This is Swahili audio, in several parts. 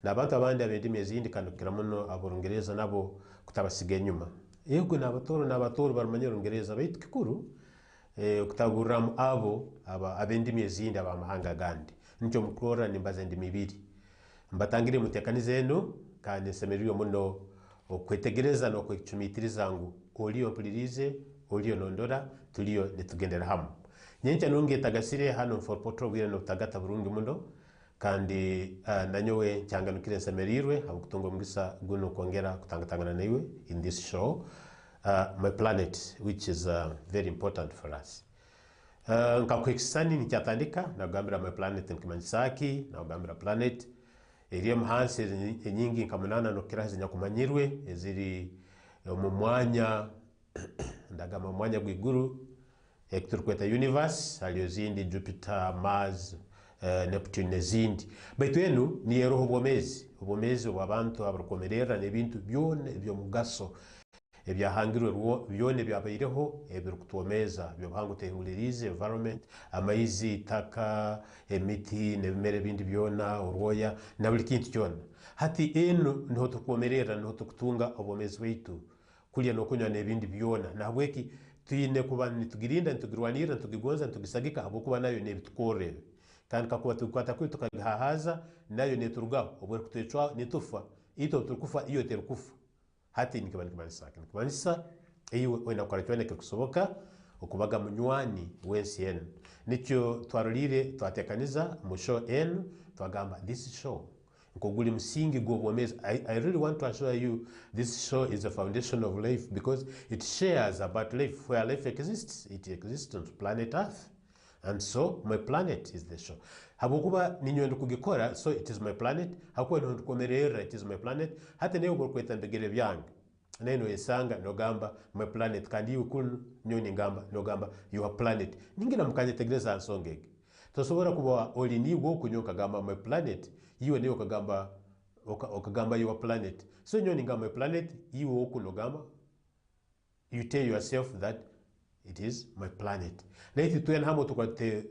Nabantu abandi abendimi ezindi kanukira muno Abongereza nabo kutabasiga enyuma. Yego n'abatoro baramanya Olungereza baitu kikuru kutagurramu abo abendimi ezindi abamahanga gandi. Nicho mukurora nimbaza endimi ibiri. Mbatangire mutekanize eno kandi nsemererwe muno okwetegereza no kwecumitiriza ngu oliyo mpulirize oliyo nondora tuliyo nitugendera hamu. Nyencha nunge tagasire hano for potro bwire no tagata burungi muno kandi nanyowe cyanganukire nsemerirwe abukutungo mugisa guno kongera kutangatangana naiwe in this show my planet, which is very important for us. Nkakwekisani nikyatandika nagambira my planet nkimanyisaki nagambira planet eri muhansi enyingi nkamunana nokirazi nyakumanyirwe eziri mu mwanya ndagama mwanya gwiguru ekiturukweta universe aliyo zindi Jupiter, Mars, Neptune nezindi. Baitu enu ni eroho ubomezi bw'abantu abarukomerera n'ebintu byone ebyo mugaso ebyahangirwe byone byabaireho ebirikutuomeza byobuhangu tehulirize environment amaizi itaka emiti nebimere bindi byona uroya na buli kintu cyona. Hati enu niho tukomerera niho tukutunga obomezi baitu kulya nokunywa n'ebindi byona nabweki tuyine kuba nitugirinda nitugirwanira nitugigonza nitugisagika habokuba nayo nebitukorere kandi kakuba tukwata kwitu tukagihahaza nayo neturugaho obwo kutecwa nitufa ito turukufa iyo terukufa. Hati nikimanisa iyo wena kwa cyoneke kusoboka okubaga munywani wensi enu nicyo twarolire twatekaniza mu show enu twagamba this show nkoguli musingi gw'obwomezi. I really want to assure you this show is a foundation of life because it shares about life. Where life exists, it exists on planet Earth. And so my planet is the show. Habukuba ninyo kugikora, so it is my planet. Hakuba ndukomerera, it is my planet. Hata neyo bwokweta mbegere byange neno esanga nogamba my planet kandi ukunu nyoni ngamba nogamba your planet ningina mukanye tegereza ansongege tosobora kuba olini wo kunyoka gamba my planet yiwe neyo kagamba okagamba your planet so nyoni ngamba my planet yiwe okunogamba you tell yourself that it is my planet. Laiti tuyen hamo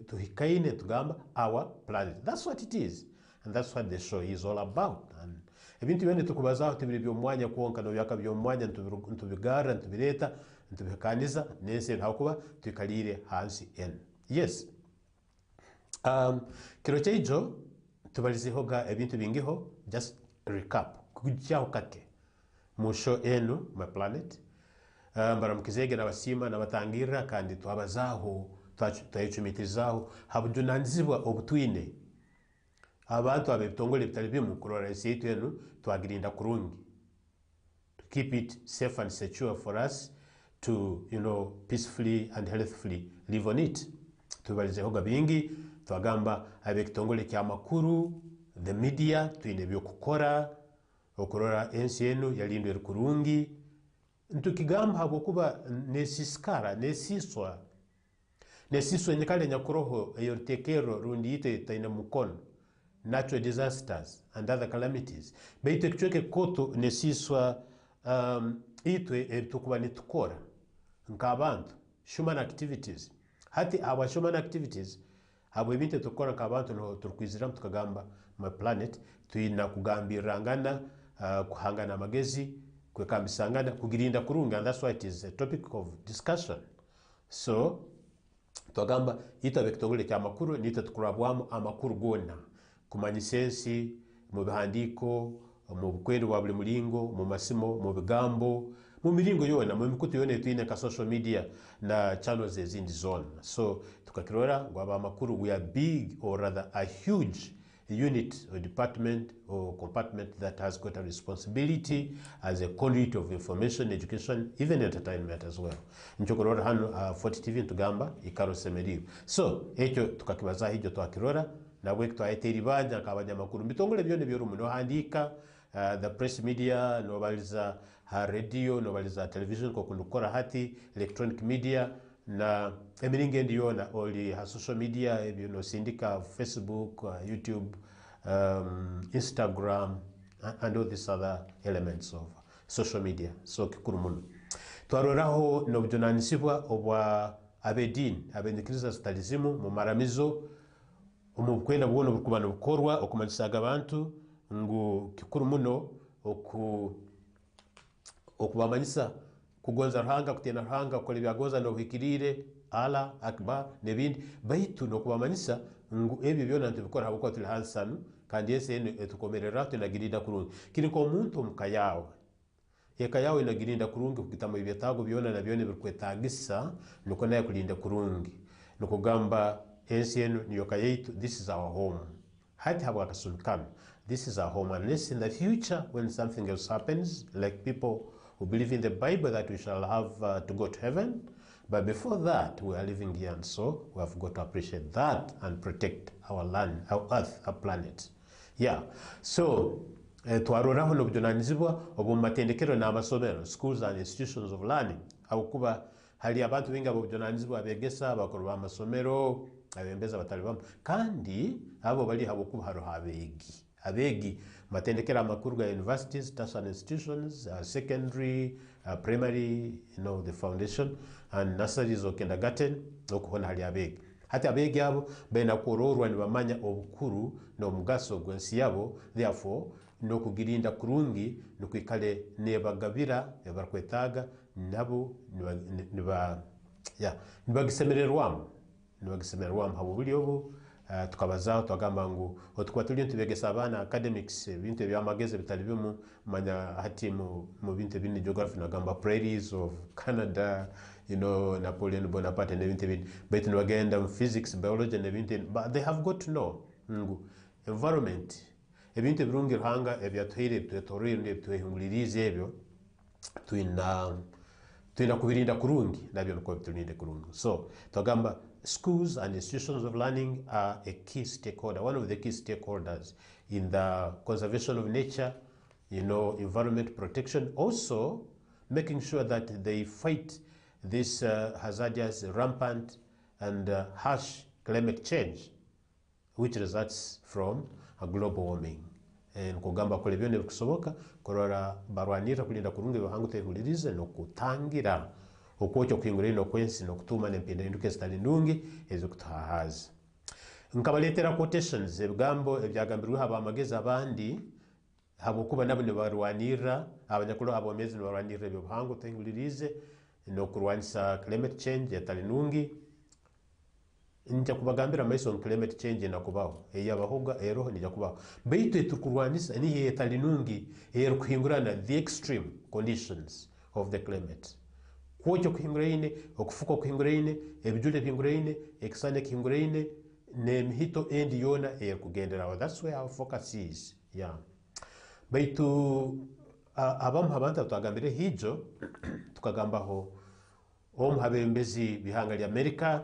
tuhikaine tugamba our planet. That's what it is. And that's what the show is all about. And ebintu byone tukubazaho tubiri byomwanya kuonka no byaka byomwanya ntubigara ntubireta ntubikaniza nese hakuba tukalire hansi en. Yes. Kiro cyejo tubalizihoga ebintu bingiho just recap kujyaho kake mu show enu my planet. Mbaramukizege n'abasima n'abatangira kandi twabazaho twayicumitirizaho habujunanzibwa obutwine abantu abebitongole bitali bimu kurora esitu enu twagirinda kurungi to keep it safe and secure for us to peacefully and healthfully live on it. Tubalizeho bingi twagamba abekitongole kya makuru the media twine byo kukora okurora ensi enu yalindwe kurungi ntukigamba habokuba nesiskara nesiswa nyakale nyakuroho eyortekero rundi ite taina mukono natural disasters and other calamities beite kichoke koto nesiswa itwe tukuba nitukora nkabantu human activities hati our human activities habo ebinte tukora nkabantu no turkwizira tukagamba my planet tuina kugambirangana kuhangana amagezi kwekambisangana kugirinda kurunga and that's why it is a topic of discussion. So twagamba ita bekitongole kya makuru nita tukurabwamo amakuru gona kumanyisensi mu bihandiko mu bukwendo bwa buli mulingo mu masimo mu bigambo mu milingo yona mu mikutu yone twine ka social media na channels ezindi zone. So tukakirora ngo aba makuru we are big or rather a huge unit or department or compartment that has got a responsibility as a conduit of information, education, even entertainment as well. Nchokorora hano 40 TV ntugamba ikaro semeriyo. So ekyo tukakibaza hijo twakirora nabwe twayeteri banja kabanyamakuru bitongole byone byorumu no handika the press media no baliza radio no baliza television ko kundukora hati electronic media na emiringe ndiyona oli social media sindika Facebook, YouTube, Instagram and all these other elements of social media. So kikuru muno twaroraho no bujonanisibwa obwa abedin abendikiriza stalizimu mu maramizo umukwenda bwono bukubana bukorwa okumanyisaga abantu ngu kikuru muno okubamanyisa kugonza ruhanga kutena ruhanga kole byagoza no hikirire ala akbar nebindi baitu no kubamanyisa ngu ebyo byona ntibikora habukwa tuli hansanu kandi yese etukomerera tunagirida kurungi kiri ko muntu mukayawe yekayawe nagirinda kurungi kugitamo ibyatago byona na byone bikwetagisa nuko naye kulinda kurungi nuko gamba ensi eno niyo kayeitu. This is our home. Hati habwa kasumkam. This is our home, unless in the future when something else happens, like people who believe in the Bible that we shall have to go to heaven, but before that we are living here, and so we have got to appreciate that and protect our land, our earth, our planet. Yeah. So twaroraho no bujunanizibwa obumatendekero n'amasomero, schools and institutions of learning. Abukuba hali abantu binga bujunanizibwa abegesa bakuru b'amasomero abembeza batalibamu kandi abo bali habukuba haroha abegi matendekero amakuru ga universities, tertiary institutions, secondary, primary, the foundation and nurseries or kindergarten okuhona hali abegi. Hati abegi abo bena kororwa nibamanya obukuru no mugaso gwensi yabo, therefore no kugirinda kurungi no kwikale nebagabira ebakwetaga nabo nibagisemererwamu habo buli obo tukabazaho twagamba ngu otukwa tuli ntubegesa abana academics bintu byamageze bitali bimu manya hati mu bintu bini geography nagamba prairies of Canada, Napoleon Bonaparte ne bintu bini, but nwagenda mu physics, biology ne bintu, but they have got to know ngu environment ebintu birungi ruhanga ebyatuhire tutorinde tuhingulirize ebyo tuina kubirinda kurungi nabyo nuko tulinde kurungi. So twagamba schools and institutions of learning are a key stakeholder, one of the key stakeholders in the conservation of nature, environment protection, also making sure that they fight this hazardous, rampant and harsh climate change which results from a global warming. Nkugamba kole byone bikusoboka korora barwanira kulinda kurungi bahangu tehulirize no kutangira okwocho kwingura ino kwensi no kutuma nempinda induke stali ndungi ezo kutahaza. Nkabaletera quotations ebigambo ebyagambirwe haba amageza abandi habo kuba nabo ne barwanira abanyakulo habo mezi ne barwanira ebyo bahangu tehulirize no kurwanisa climate change yatali ndungi. Nja kubagambira maiso on climate change na kubaho eyabahoga eroho nija kubaho baitu tukurwanisa ni yetali nungi kuhingurana the extreme conditions of the climate kwocho kuhinguraine okufuka kuhinguraine ebijule kuhinguraine ekisane kuhinguraine ne mhito endi yona kugendera. That's where our focus is. Yeah, baitu abamu habanta twagambire hijo tukagambaho habembezi bihanga lya America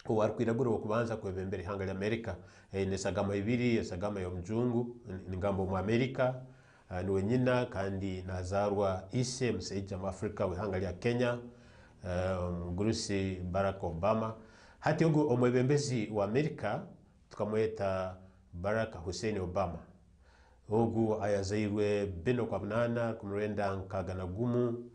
warkwiragura okubanza kwebembere ihanga lya America nesagama ibiri esagama yo mjungu ningambo mu America niwe nyina kandi nazarwa ise mseija mu Afrika wihanga lya Kenya Gurusi Barack Obama. Hati ogu omwebembezi wa America tukamweta Barack Hussein Obama. Ogu ayazairwe bino kwa mnana kumrenda nkagana gumu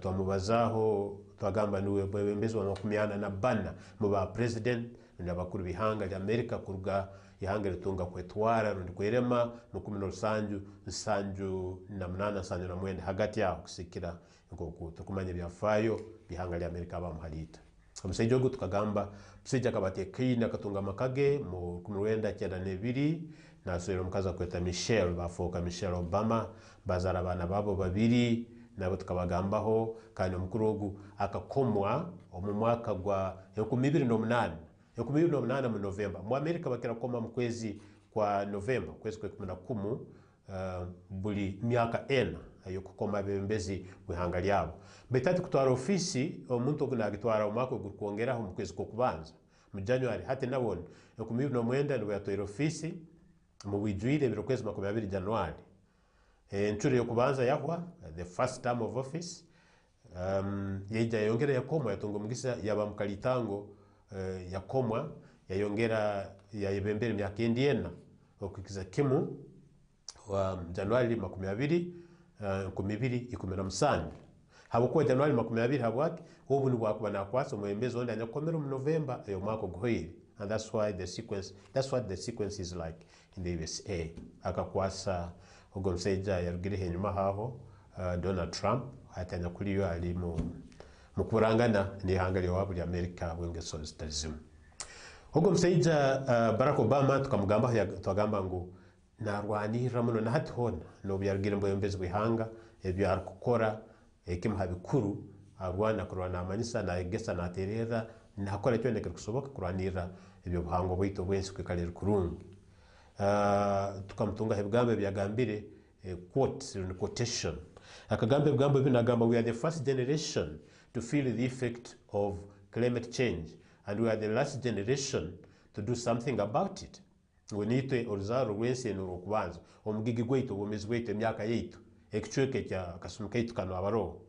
twamubazaho twagamba niwe mwebembezi wa makumiana na bana muba president n'abakuru bihanga lya America kuruga ihanga litunga kwetwara rundi kwerema mu 1978 hagati yaho kusikira ngo tukumanye byafayo bihanga lya America bamuhalita. Omusajja ogu tukagamba musajja kabatekina katunga makage mu 1992 nasubira omukazi akweta Michelle bafoka Michelle Obama bazara abana babo babiri nabo tukabagambaho kandi omukuru ogu akakomwa mu mwaka gwa 2008 mu November mu America bakira koma mu kwezi kwa November kwezi kwa 11 buli myaka 4 ayo kukoma bembezi wihanga lyabo betati kutwara ofisi omuntu ogu nagitwara omwaka ogu kuongeraho mu kwezi kokubanza mu January hati nabone 2009 niwe yatoira ofisi mu wijwire biro kwezi 20 January nchure yokubanza yahwa the first term of office yeja yongera yakoma yatongo mugisa yaba mukalitango yakoma yayongera yayebembere myaka endiena okukiza kimu wa January 2017 habuko January 20 habwaki obu ni bwakuba nakwaso mwembezo onda nyakomero mu November ayo mwako guhiri and that's what the sequence is like in the USA. Akakwasa ubwo mseja yarugirihe inyuma haho Donald Trump hatanya kuri yo ali mu kurangana n'ihanga lyo buri America bw'ingeso zitazimu. Ubwo mseja Barack Obama tukamugamba twagamba ngo narwanira muno na hati hona no byarugire mbo yombezi bwihanga ebyo arukukora ekimuha bikuru arwana kurwana amanisa na egesa na terera nakora cyo ndeke kusoboka kurwanira ibyo buhango bwito bwensi kwikalira kurungi. Tukamtunga hebigambe byagambire quotation akagambe bigambo binagamba we are the first generation to feel the effect of climate change and we are the last generation to do something about it. Ngonite oruzaro rwensi n'urukubanza omugigi gweito bomezi gweito emyaka yeito ekicweke kya kasumuka yitu kano abaro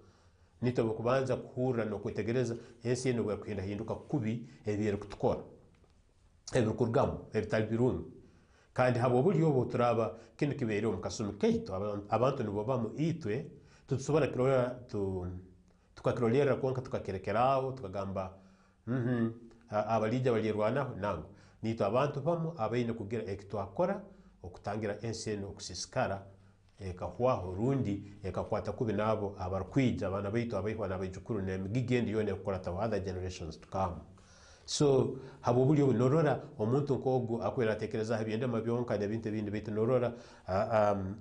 nito bukubanza kuhura no kwetegereza ensi eno bwakwenda hinduka kubi ebiyere kutukora ebikurugamo ebitali birungi kandi habo buli yobo turaba kintu kibere mu kasumuka yitu abantu nibo bamu itwe tutusobora kirora tukakirolera konka tukakerekeraho tukagamba abalija balirwanaho nango nito abantu bamu abaine kugira ekitwakora okutangira ensi eno okusisikara ekahwaho rundi ekakwata kubi nabo abarkwija abana baitu abaihwa n'abajukuru n'emigigendi yone okukora tawa other generations to come. So habo buli norora omuntu nkogo akwera atekereza habiyende mabyonka n'ebintu bindi baitu norora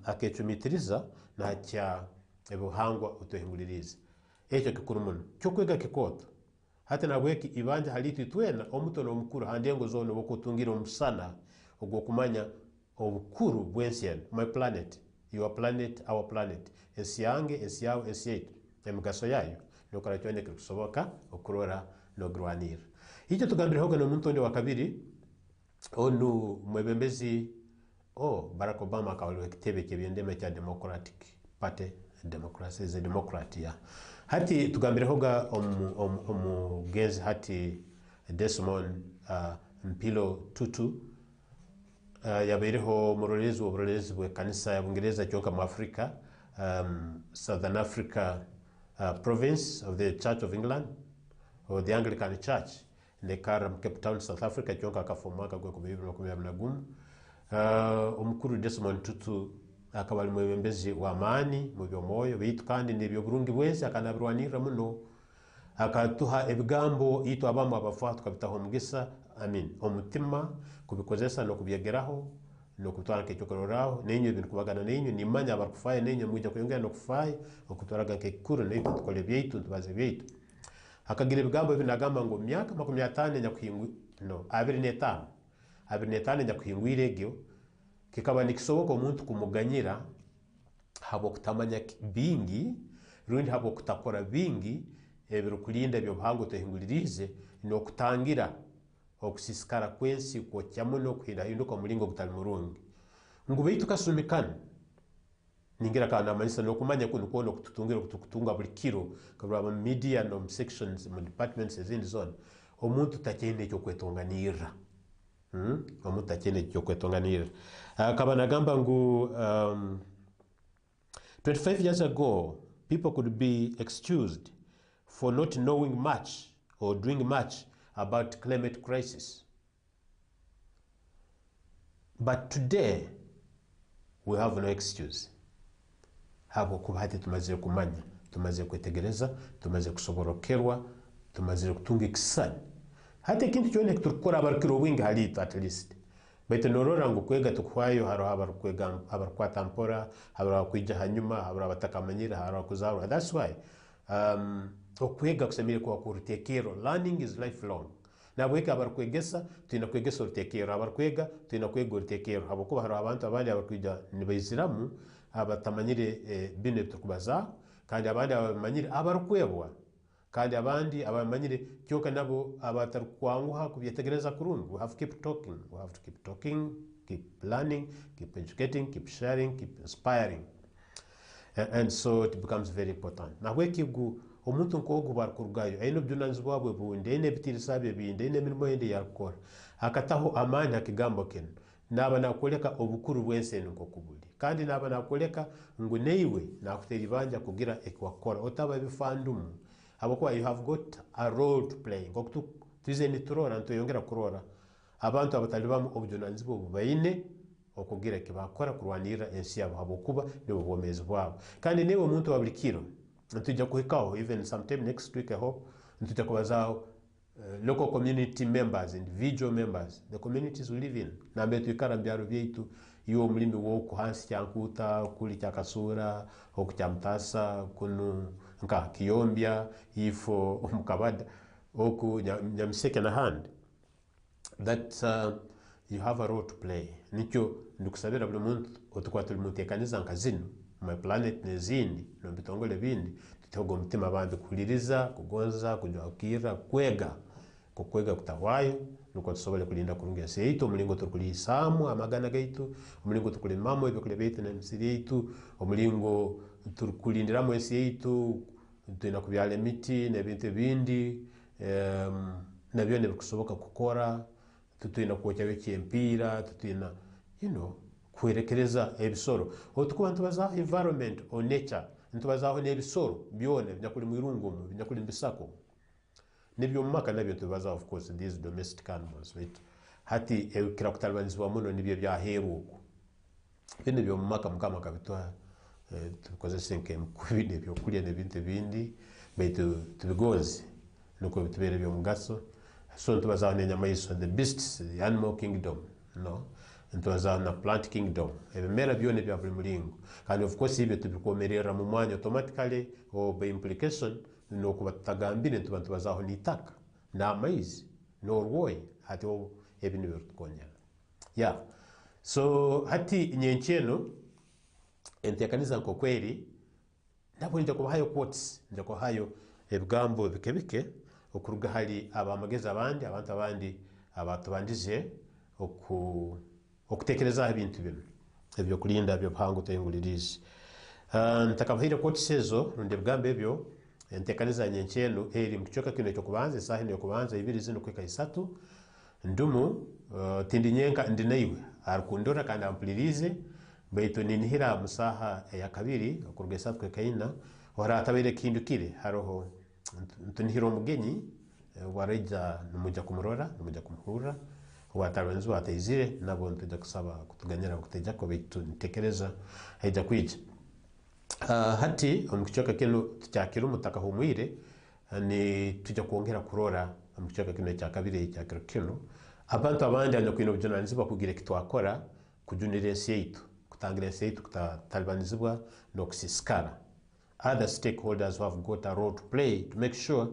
akecumitiriza na kya ebuhangwa utohinguliriza ekyo kikuru muno cyo kwega kikoto hata nabweki ibanje halitu twena omutono omukuru handengo zono bokutungira omusana ogwo kumanya obukuru bwensian my planet your planet our planet esiyange esiyawo esiyete emigaso yayo nokora cyone kusoboka okurora no grwanira icyo tugambira hoga no muntu wa kabiri onu mwebembezi Barack Obama akawaliwe kitebe kyebindeme cya Democratic Party democracy is a democratia hati tugambira hoga omugenzi hati Desmond Mpilo Tutu yabereho murorezi bwe kanisa ya Bungereza cyonka mu Africa Southern Africa province of the Church of England or the Anglican Church in the Cape Town South Africa cyonka akafomaka gwe ku 2011 omukuru Desmond Tutu akabali mwebembezi wa amani mu byomoyo bitu kandi n'ebyo burungi bwensi akanabirwanira muno akatuha ebigambo ito abamu abafa tukabitaho mugisa omutima kubikozesa no kubyegeraho no kutwara kekokororaho nenyo bintu kubagana nenyo nimanya abakufaye nenyo mujja kuyongera no kufaye okutwaraga kekuru n'ito tukole byaitu tubaze byaitu akagira ebigambo binagamba ngo myaka 50 nyakuhingwi no 25 nyakuhingwire egyo kikaba nikisoboka omuntu kumuganyira habo kutamanya bingi rundi habo kutakora bingi ebirukulinda byo buhango tohingulirize no kutangira okusisikara kwensi ko cyamuno kwirahinduka mulingo gutali murungi ngubeitu kasumikana ningira kana amanisa no kumanya kuno kono kututungira kututunga buli kiro kababa media no sections mu departments ezindi zone omuntu takende cyo kwetonganira omuntu takende cyo kwetonganira kabana gamba ngu 25 years ago people could be excused for not knowing much or doing much about climate crisis. But today, we have no excuse. Habo kubahati tumaze kumanya, tumaze kwetegereza, tumaze kusoborokerwa, tumaze kutunga ikisani. Hati kintu cyone kutukora abarukiro wingi halito at least. Bete norora ngo kwega tukwayo haro abarukwega abarukwata mpora, habara kwija hanyuma, habara batakamanyira, habara kuzarwa. That's why okwega kusemire kwa kurutekero learning is lifelong nabweka abarukwegesa twina kwegesa urutekero abarukwega twina kwega urutekero habokuba haro abantu abandi abakwija nibayiziramu abatamanyire bine tukubaza kandi abandi abamanyire abarukwebwa kandi abandi abamanyire cyoka nabo abatarukwanguha kubyetegereza kurungu we have to keep talking keep learning keep educating keep sharing keep inspiring and so it becomes very important nabwekigu omuntu nkogo barkurugayo ayino byunanzi bwabwe bunde ene bitirisabe binde ene mirimo yende yakora akataho amani akigambo ken naba nakoleka obukuru bwenseno kokubuli kandi naba nakoleka ngo neiwe nakuteribanja kugira ekwakora otaba bifandumu abako you have got a role to play ngoktu tizeni turora nto yongera kurora abantu abatalibamu obujunanizibwa obubaine okugira kibakora kurwanira ensi yabo habokuba nibo bwomezi bwabo kandi niwe omuntu wa buli kiro ntujja kuhikaho even sometime next week I hope ntujja kubazaho local community members, individual members, the communities we live in. Nambe tuikara byaro byaitu iyo mulimi woku hansi cyankuta kuli cyakasura oku cyamtasa kunu nka kiyombya ifo umukabada oku nyamiseke na hand that you have a role to play. Nicho ndikusabira buli muntu otukwa tuli mutekaniza nkazino my planet nezindi no bitongole bindi tutogo mutima bandi kuliriza kugonza kujwakira kwega kukwega kutawayo nuko tusobole kulinda kurunga ensi yaitu omulingo tukulisamu amagana gaitu omulingo tukulimamo ebyo kulebete na ensi yaitu omulingo tukulindiramu ensi yaitu tuina kubyala emiti nebintu bindi nabyo nebikusoboka kukora tutuina kwokya empira tutuina kwerekereza ebisoro otukuba ntubazaho environment or nature ntubazaho n'ebisoro byone binyakuli mwirungumu binyakuli mbisako nibyo mumaka nabyo tubazaho of course these domestic animals right hati kira kutalbanizwa muno nibyo byaheruko bino byo mumaka mukama kabitwa tukozese nke mukubine byo kulya nebintu bindi baitu tubigozi nuko bitubere byo mugaso so ntubazaho n'enyama yiso the beasts the animal kingdom no ntubazaho na plant kingdom ebimera byone bya buli mulingo kandi of course ibyo tubikomerera mu mwanya automatically or by implication no kuba tutagambire ntubazaho n'itaka n'amaizi n'orwoyi hati ebintu birtukonyera yeah so hati nyencheno entekaniza nko kweri nabo nje kubahayo quotes nje kubahayo ebigambo bikebike okuruga hali abamageza abandi abantu abandi abatubandize okutekereza ebintu bino ebyo kulinda byo bhangu tengulirizi ntakabahira quotes ezo nde bigambo ebyo entekaniza nyencheno eri mkichoka kino cyo kubanza sahi ne kubanza ibiri zino kweka isatu ndumu tindinyenka ndinaiwe arukundora kandi ampulirize baitu ninihira musaha ya kabiri okuruga isatu kweka ina wara atabire kindukire haroho ntunihiro mugenyi wareja numuja kumurora numuja kumuhura wataranzu ataizire nabo ntujja kusaba kutuganyira kuteja ko baitu ntekereza haija kwija hati omukichoka kino tucyakira umutaka humwire ni tujja kuongera kurora omukichoka kino cya kabiri cya kino abantu abandi anyakwino bujunanizibwa kugira kitwakora kujunira ensi yaitu kutangira ensi yaitu kutalibanizibwa no kusiskara other stakeholders who have got a role to play to make sure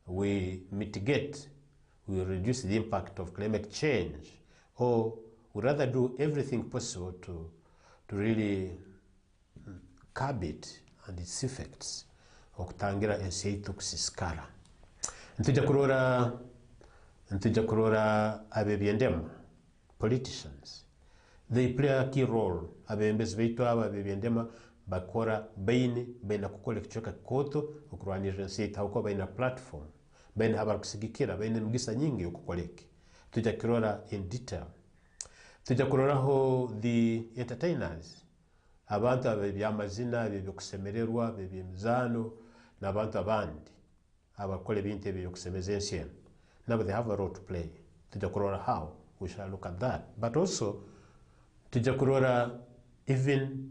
we mitigate, we reduce the impact of climate change, or we rather do everything possible to really curb it and its effects okutangira ensi yaitu kusiskara. Ntujja kurora abebyendema politicians, they play a key role. Abembezi baitu abebyendema bakora baina kukola kichoka koto okurwanira ensi yaitu hauko baina platform baina habar kusigikira baina mugisa nyingi okukoleki tujja kurora in detail. Tujja kuroraho the entertainers, abantu abebyamazina byokusemererwa bebyemizano n'abantu abandi abakola ebintu ebyo kusemeza ensi eno. Now they have a role to play. Tujja kurora how we shall look at that, but also tujja kurora even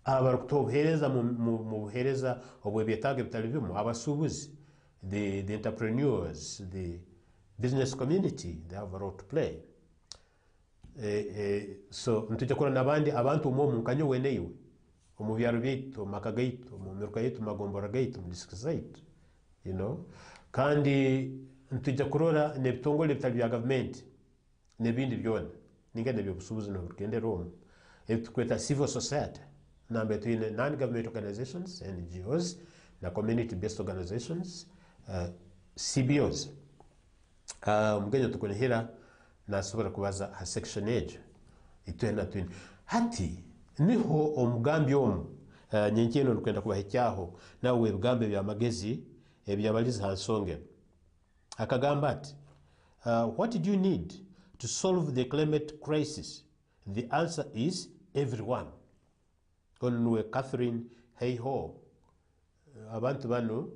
abarukutobuhereza mu buhereza obwebyetage bitalibimu abasubuzi, the entrepreneurs, the business community, they have a role to play. So ntujja kurora nabandi abantu mu nkanyo weneiwe mu byaro byaitu maka gaitu mu miruka yaitu magombora gaitu mu district zaitu kandi ntujja kurora nebitongole bitali bya government nebindi byona ninga nebyo busubuzi no bugendero ebikweta civil society number 2 non-government organizations NGOs na community-based organizations CBOs. Mgenyo tukunihira na sobora kubaza ha section age itwena twin hati niho omugambi omu nyenkeno nukwenda kubahekyaho nawe ebigambe bya magezi ebyabaliza hansonge akagamba ati what do you need to solve the climate crisis? The answer is everyone. Onwe Catherine Hayho abantu bano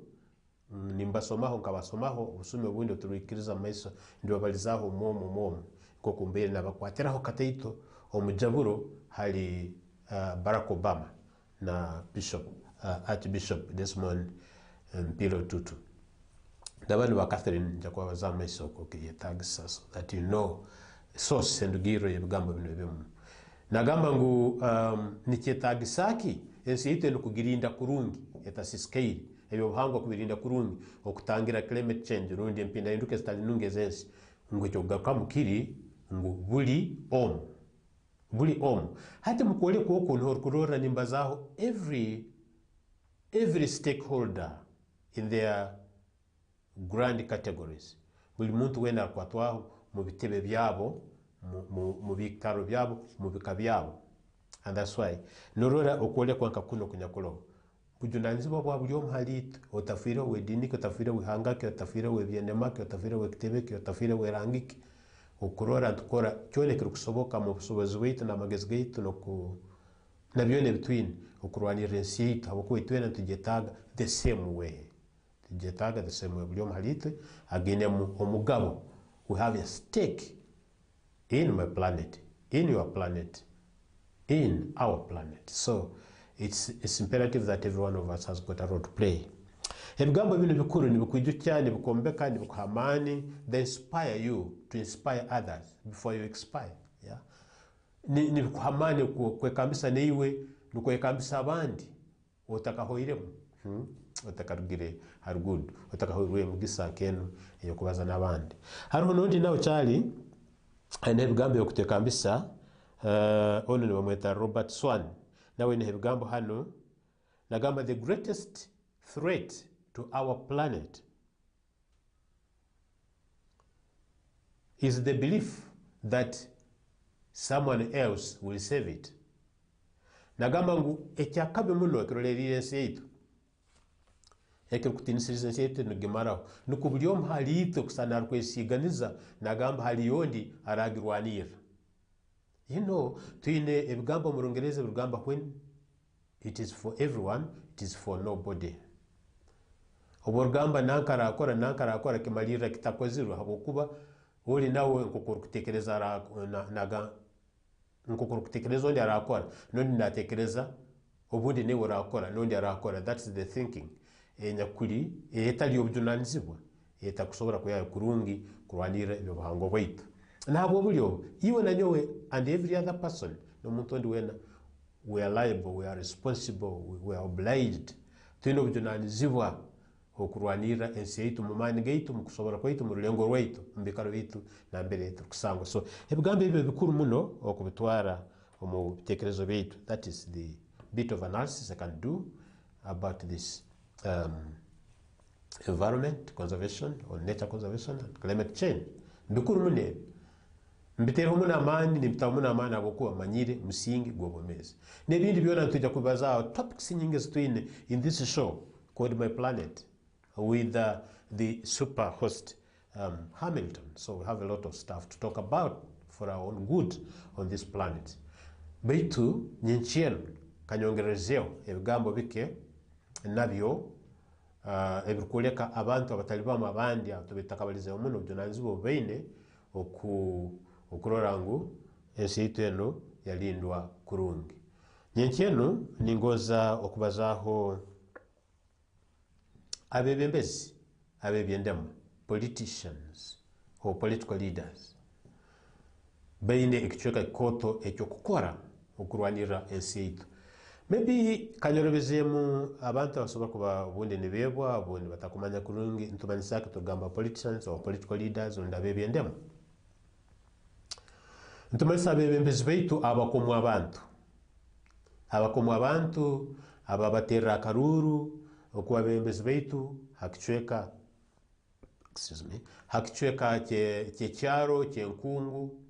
nimbasomaho nkabasomaho ubusume bundi turikiriza maiso ndio balizaho momo kokumbere nabakwatiraho kataito omujaburo hali Barack Obama na Archbishop Desmond Mpilo Tutu nabanu ba Catherine jakwa bazama isoko kiyetagisa so that you know source endugiro yebigambo bino bimu nagamba ngu nikyetagisaki ensi yitu nukugirinda kurungi etasiskeiri ebyo buhangwa kubirinda kurungi okutangira climate change rundi empinda induke zitali nunge zensi ngo cyo gakamukiri ngo buli hati mukole ko kuntu kurora nimbazaho every stakeholder in their grand categories buli muntu wenda akwatwaho mu bitebe byabo mu bikaro byabo mu bika byabo and that's why norora okole kwanka kuno kunyakulo kujunanziba bwa buli omhalito otafira we dini ko tafira we hangake otafira we byenema ko otafira we kitebe ko otafira we rangiki okurora tukora cyone kirukusoboka mu busobozi bwite na magezi gaitu no ku nabyone between okurwanira ensito abo ko itwena tugetaga the same way buli omhalito agene mu omugabo we have a stake in my planet, in your planet, in our planet. So it's imperative that every one of us has got a role to play. Ebigambo bino bikuru nibikwijukya nibikombeka nibikuhamani, they inspire you to inspire others before you expire. Yeah? Nibikuhamani kwekambisa neiwe nukwekambisa abandi otakahoiremu. Otakarugire har good otakahoirwe mugisa kenu eyokubaza nabandi. Hariho nondi nawo cyali ebigambo yokutekambisa ono nibamweta Robert Swan nawe ebigambo hano nagamba the greatest threat to our planet is the belief that someone else will save it. Nagamba ngu ekyakabe muno ekiroleriire ensi yaitu ekirukutinisiriza ensi yaitu nigimaraho nukubuli omhalito kusana arkwesiganiza nagamba hali yondi aragirwanira. You know, tuine ebigambo mu Lungereza ebigamba when it is for everyone, it is for nobody. Oborgamba nankara akora kimalira kitakozirwa habokuba oli nawe nkokurukutekereza naga nkokurukutekereza ondi arakora nondi natekereza obundi newe arakora nondi arakora. That's the thinking enyakuri etali obujunanizibwa etakusobora kuya kurungi kurwanira ebyo buhango bwaitu nabo bulyo iwe na nyowe and every other person no muntu ndi wena we are liable, we are responsible, we are obliged tuino obujunanizibwa okurwanira ensi yaitu mu mani gaitu mu kusobora kwaitu mu rulengo rwaitu mbikaro bitu na mbere yetu kusangwa. So ebigambo ebyo bikuru muno okubitwara omu bitekerezo bitu. That is the bit of analysis I can do about this environment conservation or nature conservation and climate change. Bikuru mune mbiteho muna amani nibitaho muna amani abokuba manyire musingi gwobomezi nebindi byona tujja kubaza topics nyingi zitwine in this show called My Planet with the super host Hamilton. So we have a lot of stuff to talk about for our own good on this planet. Baitu nyinchienu kanyongerezeo ebigambo bike nabyo ebikuleka abantu abatalibamu abandi atubitakabalize omuno bjonanzibo beine okurora ngu ensi yitu eno yalindwa kurungi. Nyenkyenu ningoza okubazaho abebembezi abebyendemu politicians or political leaders beine ekicweka kikoto ekyokukora okurwanira ensi yitu. Maybe kanyorobezemu abantu abasobola kuba obundi nibebwa obundi batakumanya kurungi ntumanyisaka tugamba politicians or political leaders onda bebyendemu ntumanyisa abebembezi baitu abakomu abantu ababaterra akaruru okuba abebembezi baitu hakicweka kyekyaro kyenkungu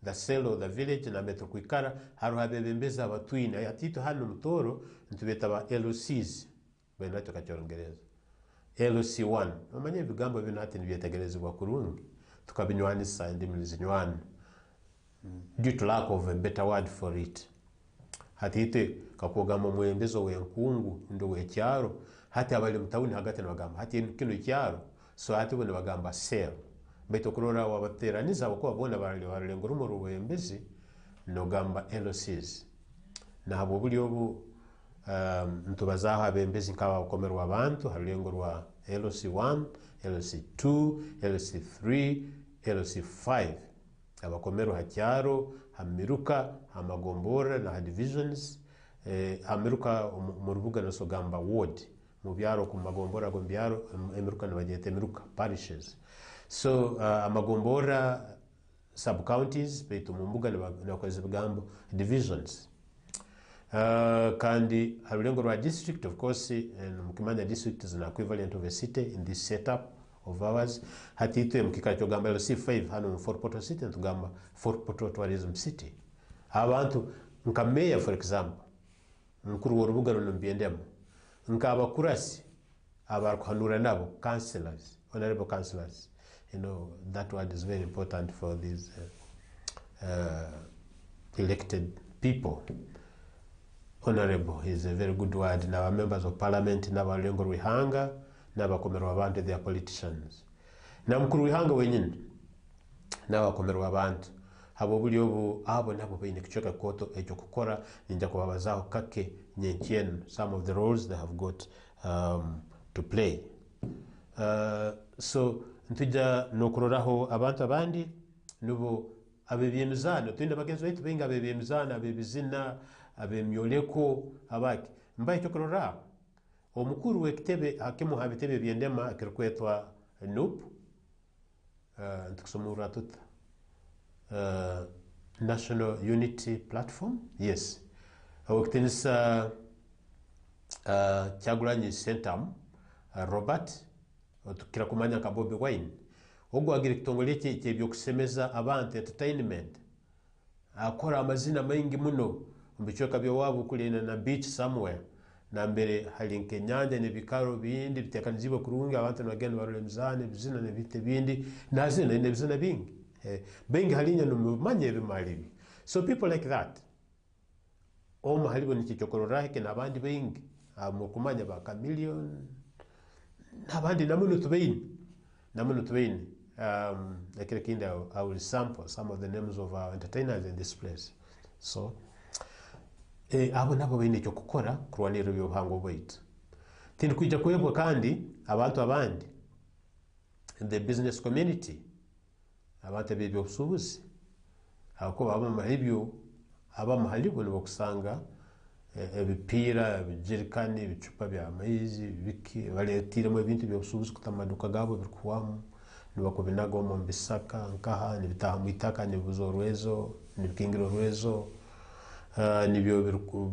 the cell of the village na metro kwikara haruha abebembezi abatwine atitu hano mutoro ntubeta ba LOCs benacho kachorongereza LOC1 amanye bigambo bino ati nibyetegerezebwa kurungi tukabinywanisa ndimi zinywana due to lack of a better word for it. Hatite kakogama mwembezo wenkungu ndo wekyaro hati abali mtawuni hagati na bagamba hati kino kyaro so hati bone bagamba cell baitu kurora wabateraniza abakuba bona baralenga rumo ruwembezi no gamba LOCs na abo buli obu ntubazaho abembezi nk'aba bakomerwa abantu harulengo rwa LOC1 LOC2 LOC3 LOC5 abakomerwa hakyaro hamiruka hamagombora na divisions hamiruka mu rubuga no gamba ward mu byaro ku magombora go byaro emiruka nabagete emiruka parishes so amagombora sub counties baitu mu mbuga nakoze bigambo divisions kandi harulengo rwa district of course mukimanya district is an equivalent of a city in this setup of ours hatitwe mukika cyo gamba LC5 hano mu Fort Portal city tugamba Fort Portal tourism city abantu nkameya for example mukuru w'urubuga runo mbiendemo nkabakurasi abaruhanura nabo councillors honorable councillors you know that word is very important for these elected people. Honorable is a very good word. Now members of parliament na balengo ruhanga na bakomerwa abantu they are politicians. Na mukuru ruhanga wenyine na bakomerwa abantu abo buli obu abo nabo bayine kichoka koto ekyo kukora ninja kubabazaho kake nyenkyenu some of the roles they have got to play. So ntujja nokuroraho abantu abandi nubo abebyemizano twinda bagenzi baitu benga abebyemizano abebizina abemyoleko abaki mbaye chokorora omukuru wekitebe hakimu habitebe byendema akirkwetwa NUP ntukusomura tuta National Unity Platform yes wakitenisa Kyagulanyi Sentam Robert tukira kumanya ka Bobi Wine ogwo agire kitongole cye byo kusemeza abantu entertainment akora amazina mengi muno mbichoka byo wabo kulina na beach somewhere na mbere halinke nyanja ne bikaro bindi bitekanizibwe kurunga abantu bagenda barulemzane bizina ne bite bindi nazina ne bizina bingi bengi halinya no manye bimalibi so people like that halibo ni kichokorora hike na bandi bengi mukumanya ba chameleon na bandi namuno tubeini like kinda I will sample some of the names of our entertainers in this place so abo nabo bine cyo gukora kurwanira by'ubuhango bwite tindi kujya kwebwa kandi abantu abandi the business community abantu bibyo busubuzi ako baba mahibyo abamahalibo no kusanga ebipira bijirikani bicupa bya amazi biki baletiremo ibintu by'ubusubuzi kutamaduka gabo birkuwamu nibako binago mu bisaka nkaha nibitaha mwitaka nibuzorwezo nibikingiro rwezo nibyo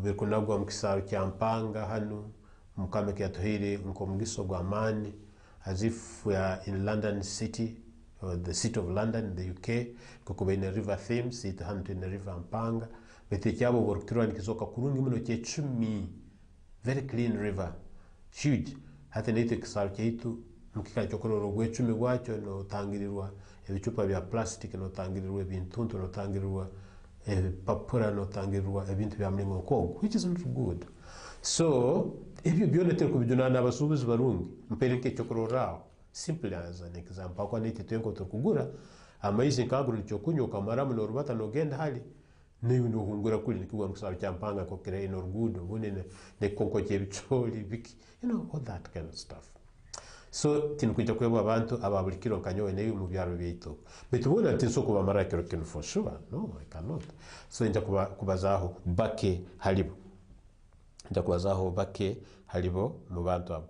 birkunagwa mu kisaro kya Mpanga hano mukame kyatuhiri nko mugiso gwa mani as if we are in London city or the city of London in the UK kuko in the river Thames it hunt in the river Mpanga bete cyabo borukirwa nikizoka kurungi muno cye 10 very clean river huge hata nite kisaro cyitu mukika cyokororo gwe 10 gwacho no tangirirwa ebicupa bya plastic no tangirirwa ebintuntu no tangirirwa papura no tangirirwa ebintu bya mlingo kongo which is not good so ebyo byonete kubijunana abasubuzi barungi mpereke cyokororao simply as an example kwa nite twenko tukugura amazing kaguru cyokunyo kamara mu rubata no genda hali niyo no hungura kuli nikigwa musaba cyampanga ko kire ino rugudo bunene ne konko cyebicoli biki you know all that kind of stuff so tinukujja kwebwa abantu ababulikiro kanyowe neyo mu byaro byito betubona tinsoko bamara kiro kino for sure no I cannot so nja kubazaho bake halibo nja kubazaho bake halibo mu bantu abo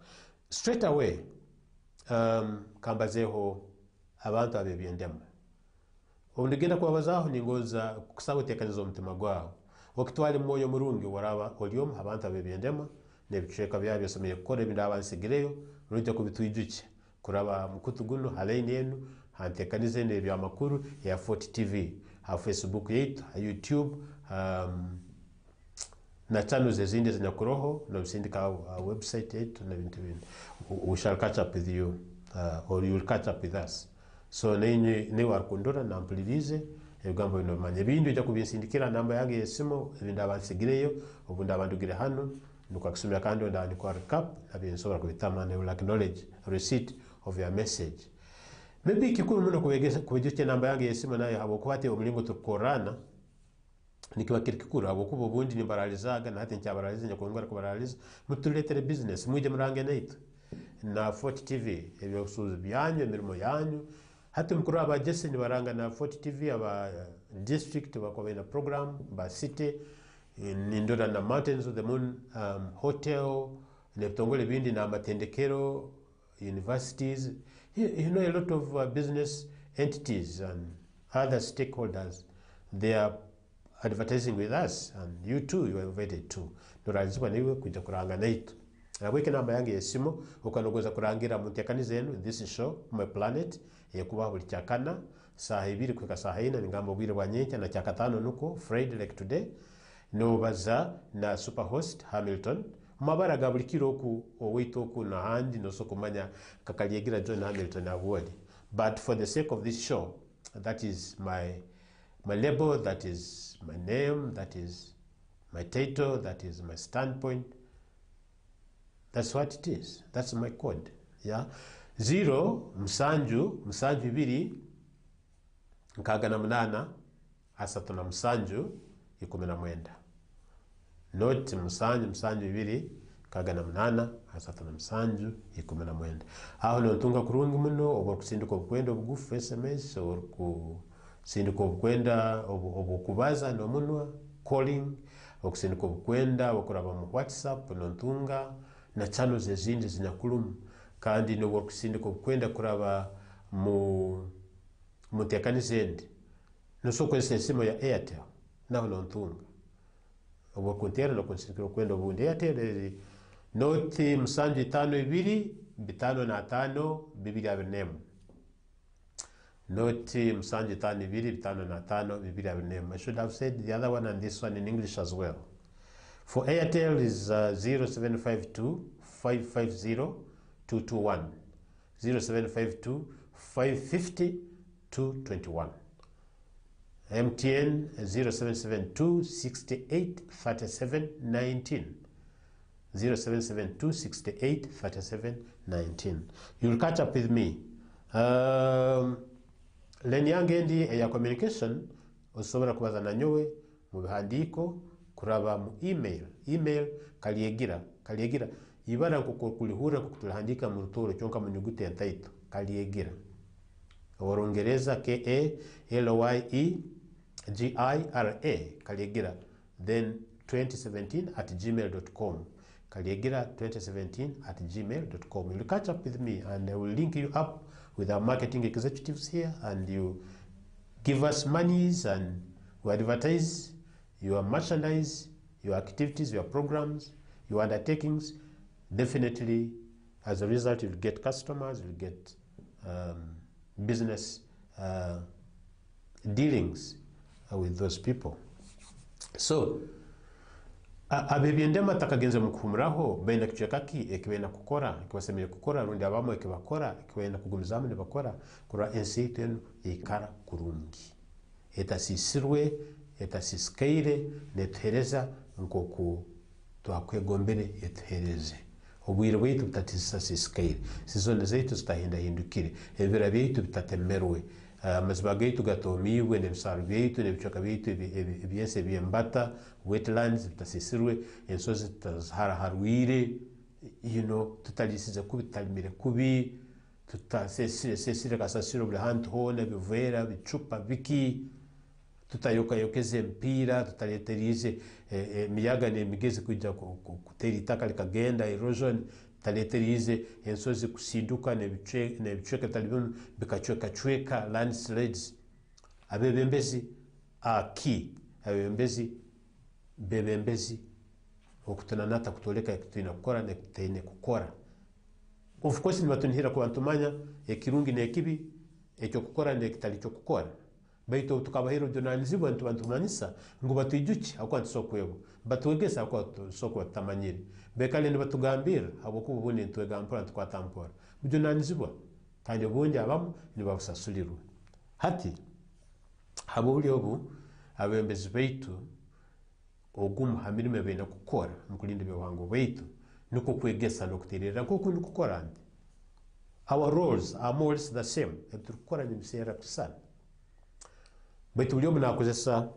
straight away kambazeho abantu abebyendema obundigenda kubazaho ningoza kusabotekaniza omutima gwaho okitwali moyo murungi waraba olyom abantu abebyendema nebicheka byabyo someye kore bindabansigireyo rujya kubitwijuke kuraba mukutuguno halaini yenu hantekanize nebyo amakuru ya Fort TV ha Facebook yetu ha YouTube na channels ezindi zinyakuroho no sindika website yetu na bintu bindi we shall catch up with you or you will catch up with us so ne warkundora na amplilize egambo bino manye bintu ijya kubinsindikira namba yange yesimo bindabansigireyo obundabandugire hano nuko akusumya kandi ndani kwa recap nabinsobora kubitama ne will acknowledge receipt of your message maybe kikuru muno kubegesha namba yange yesimu nayo habo kubate omulingo tukorana nikiba kikuru habo kubo bundi nimbaralizaga na hati nchabaraliza nyakongora kubaraliza mutuletere business muje murange naitu na Fort TV ebyo kusuza byanyu emirimo yanyu hati mkuru aba jesse ni baranga na Fort TV aba district bakobe na program ba city nindora na Mountains of the Moon hotel ne bitongole bindi na matendekero universities, you know, a lot of business entities and other stakeholders, they are advertising with us, and you too, you are invited too. Norazibwa niwe kuja kuranga naitu. Nabweke namba yange yesimu ukanogoza kurangira muntekani zenu this show my planet yekuba buli cyakana saa 2 kweka saa 4 ningambo bwire bwanyencha na cyakatano nuko Friday like today no baza na superhost Hamilton mabara gabulikiro ku owito ku na handi no sokumanya kakalyegira John Hamilton award. But for the sake of this show, that is my label, that is my name, that is my title, that is my standpoint. That's what it is. That's my code. Yeah. 0 msanju 2 nkaga na 8 asatu na msanju 19. Not msanju 2 kaga na 8 asatu na msanju 19. Aho no tunga kurungi muno obo kusinduka obukwenda obugufu SMS or kusinduka obukwenda obukubaza no munwa calling okusinduka obukwenda okuraba mu WhatsApp no tunga na channels ezindi zinakulumu kandi no kusinduka obukwenda kuraba mu mutekani zendi no soko esimo ya Airtel naho no tunga obo kontera no kusinduka obukwenda obundi Airtel noti msanju 52 55 224 noti msanju 52 55 224. I should have said the other one and this one in English as well. For Airtel is 0752 550 221 0752 550 221. MTN 0772 68 37 19 0772 68 37 19. You'll catch up with me. Leni yange ndi ya communication usobora kubaza na nyowe mu bihandiko kuraba mu email kalyegira ibara kukulihura kutuhandika mu rutoro cyonka mu nyuguti ya title kalyegira Orongereza KALYEGIRA kalyegira then 2017@gmail.com kalyegira 2017@gmail.com. You'll catch up with me and I will link you up with our marketing executives here and you give us monies and we advertise your merchandise, your activities, your programs, your undertakings. Definitely as a result you'll get customers, you'll get business dealings with those people. So abebyendema takagenze mukumuraho benda kichekaki ekibena kukora ekibasemeye kukora rundi abamo ekibakora ekibena kugumizamu ne bakora kura ensiten ikara kurungi etasisirwe etasiskeire netereza nkoku twakwegombere etereze obwire bwitu butatisasiskeire sizone zetu zitahinda hindukire ebira byitu bitatemerwe amaziba gaitu gatomiwe n'ebisaro byaitu n'ebicoka byaitu ebyese byembata wetlands bitasisirwe ensozi tazaharaharwire tutalisize kubi talimire kubi tutasesire kasasiro buli hantu hona bivera bicupa biki tutayokayokeze mpira tutaleterize miyaga n'emigezi kujya kutera itaka likagenda erosion taleterize ensozi kusinduka n'ebicweka talibino bikacweka landslides abebembezi bebembezi okutunanata kutoleka ekutuna kukora nekutene kukora. Of course ni batunihira ku bantumanya ekirungi n'ekibi ekyo kukora n'ekitali cyo kukora baito tukabahero jonanizibwa ntubantumanisa ngo batuijuki akwa sokwebo batwegesa akwa sokwa tamanyire bekale ne batugambira abo kubune ntwegampora twatampora jonanizibwa kandi obundi abamu ni babusasulirwa hati habo buli obu abembezi baitu ogumu hamirime bena kukora mukulinda byohango baitu nuko kwegesa no kuterera kuko ndukukora ndi our roles are more or less the same. Tulikoranye biseera kusana. Baitu buli omu nakozesa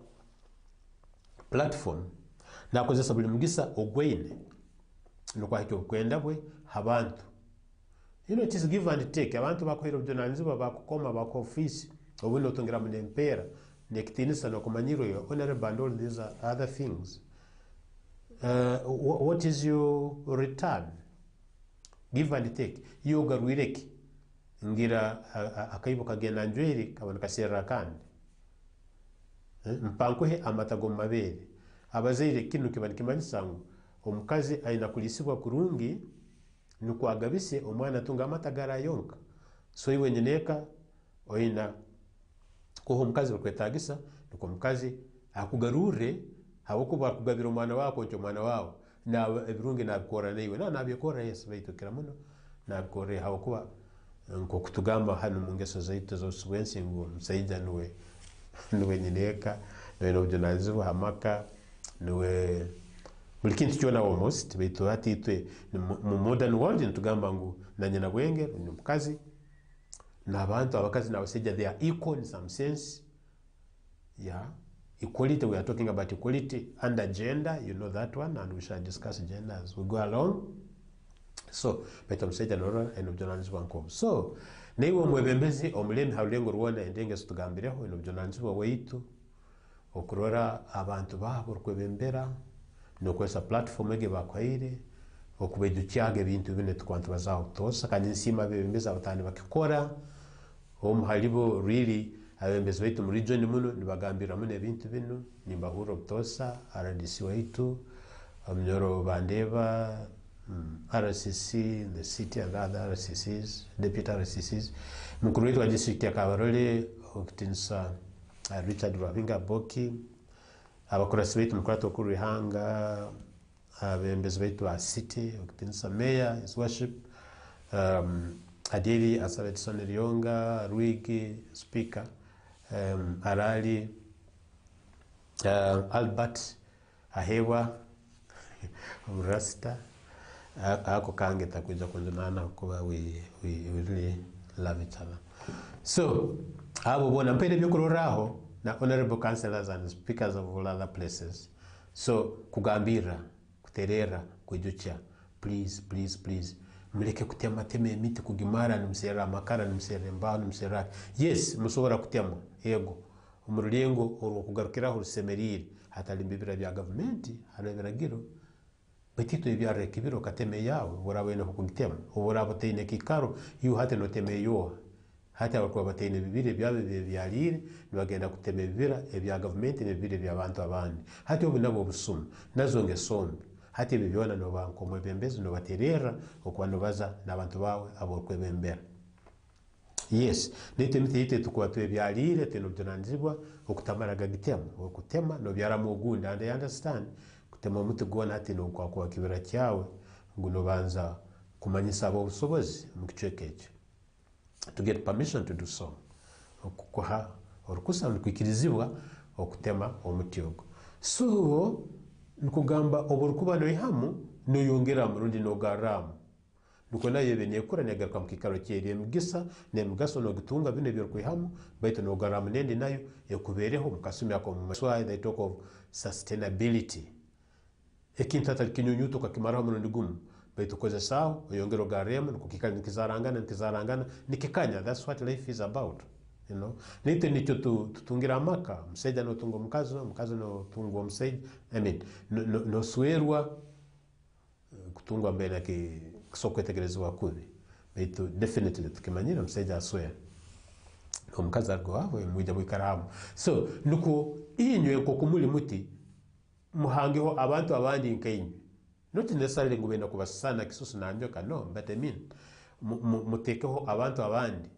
platform, nakozesa buli mugisa ogweine nokwahika okwenda bwe abantu. It is give and take. Abantu bakohera obujunaanizibwa bakukoma bakofiisi obundi otongera mu nempeera nekitinisa nokumanyiro yo honorable and all these other things. What is your return? Give and take. Iyo garwireki ngira akaibo kagenda njweri kabona kaseera kandi mpankuhe amatago mabere abazaire kinu kibanikimanisa ngu omukazi aina kulisibwa kurungi nukwagabise omwana tunga amatagara yonka. So iwe nyeneka oina kuho omukazi bakwetagisa nuko omukazi akugarure hawokuba akugabira omwana wako nti omwana wawe na ebirungi nabikora naiwe nabikora yesu baitukira muno nabikore hawokuba nko kutugamba hano mu ngeso zaitu z'osubwensi ngo musaija niwe nyeneka niwe n'obujunaanizibwa hamaka niwe buli kintu kyona almost baitu hati itwe mu modern world nitugamba ngu nanyina bwenge ni mukazi n'abantu abakazi n'abasajja they are equal in some sense. Equality, we are talking about equality under gender, you know that one, and we shall discuss gender as we go along. So baitu omusajja n'orora eno obujunaanizibwa nkobu. So naiwe omwebembezi omulemi harulengo rwona endenge zitugambireho eno obujunaanizibwa bwaitu okurora abantu baabo orukwebembera nokwesa platform ege bakwaire okubejukyaga ebintu bine tukwantu bazaho tosa kandi nsima bebembeza abatani bakikora halibo really abembezi baitu mu region muno nibagambira muno ebintu bino nimbahura obutosa RDC waitu omnyoro bandeba RCC, the city and other RCCs, deputy RCCs. Mukuru wetu wa district ya Kabarole okutinsa Richard Rwavinga Boki, abakurasi baitu mukurata okuru Ihanga, abembezi baitu wa city okutinsa mayor, his worship, Adeli Asabetson Rionga, Ruigi speaker, Arali, Albert Ahewa, Rasta. Ako kange takuja kunjunana kuba we really love each other. So abo bona mpende byokuroraho na honorable councillors and speakers of all other places. So kugambira kuterera kwejucha please muleke kutema teme emiti kugimara nimsera amakara nimsera mbano nimsera. Yes musobora kutema ego umurulengo orwo kugarukiraho rusemerire hatalimbibira bya government harabiragiro betito ebyare kibiro kateme yawe borabene kugitema obora botene kikaro yu hate no teme yo hate abakwa batene bibire byabe byalire nibagenda kuteme bibira ebya government nebibire bya abantu abandi hate obunabo busuma nazonge sombe hate bibyona no banko mwebembezi no baterera okwano baza nabantu bawe abokwebembera. Yes nete mitete tukwatwe byalire teno byananzibwa okutamaraga gitema okutema no byaramo ogunda and I understand kutema mutu gona hati no kwa kibira cyawe nguno banza kumanyisa abo busobozi mukicwekeje to get permission to do so okukoha orukusa nukwikirizibwa okutema omutyogo. So nkugamba oburukuba no ihamu no yongera murundi no garamu nuko naye benekura negaruka mukikaro cyeri emgisa nemgaso no gutunga bine byo kwihamu baitu no garamu nende nayo ekubereho mukasumi yako mu maswai they talk of sustainability. Ekintu atali kinyunyuto kakimaraho murundi gumu baitu koze sawa oyongero garemu nukukikanya nikizarangana nikikanya. That's what life is about, you know. Nite nicho tutungira amaka mseja no tungo mukazo no tungo mseja. I mean no swerwa kutungwa mbele ki sokwetegerezwa kubi baitu definitely tukimanyira mseja aswera omukazi argo abo mwija bwikaramu. So nuko inywe ko kumuli muti muhangeho abantu abandi nkayinyu not necessarily ngubenda kubasana kisusu nanjoka no but I mean mutekeho abantu abandi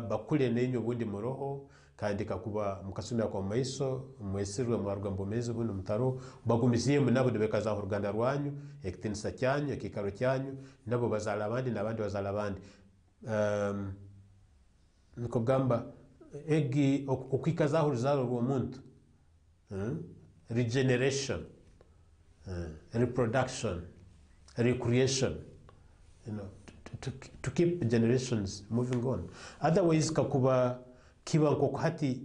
bakule nenyo bundi muroho kandi kakuba mukasumya kwa maiso mwesirwe mwarugamba mezi buno mutaro bagumiziye munabo debekaza ho Ruganda rwanyu ekitinisa cyanyu ekikaro cyanyu nabo bazala abandi nabandi bazala abandi. Niko gamba egi okwikaza ho ruzalo rwo muntu regeneration, reproduction, recreation, you know, to keep generations moving on. Otherwise kakuba kiba nko hati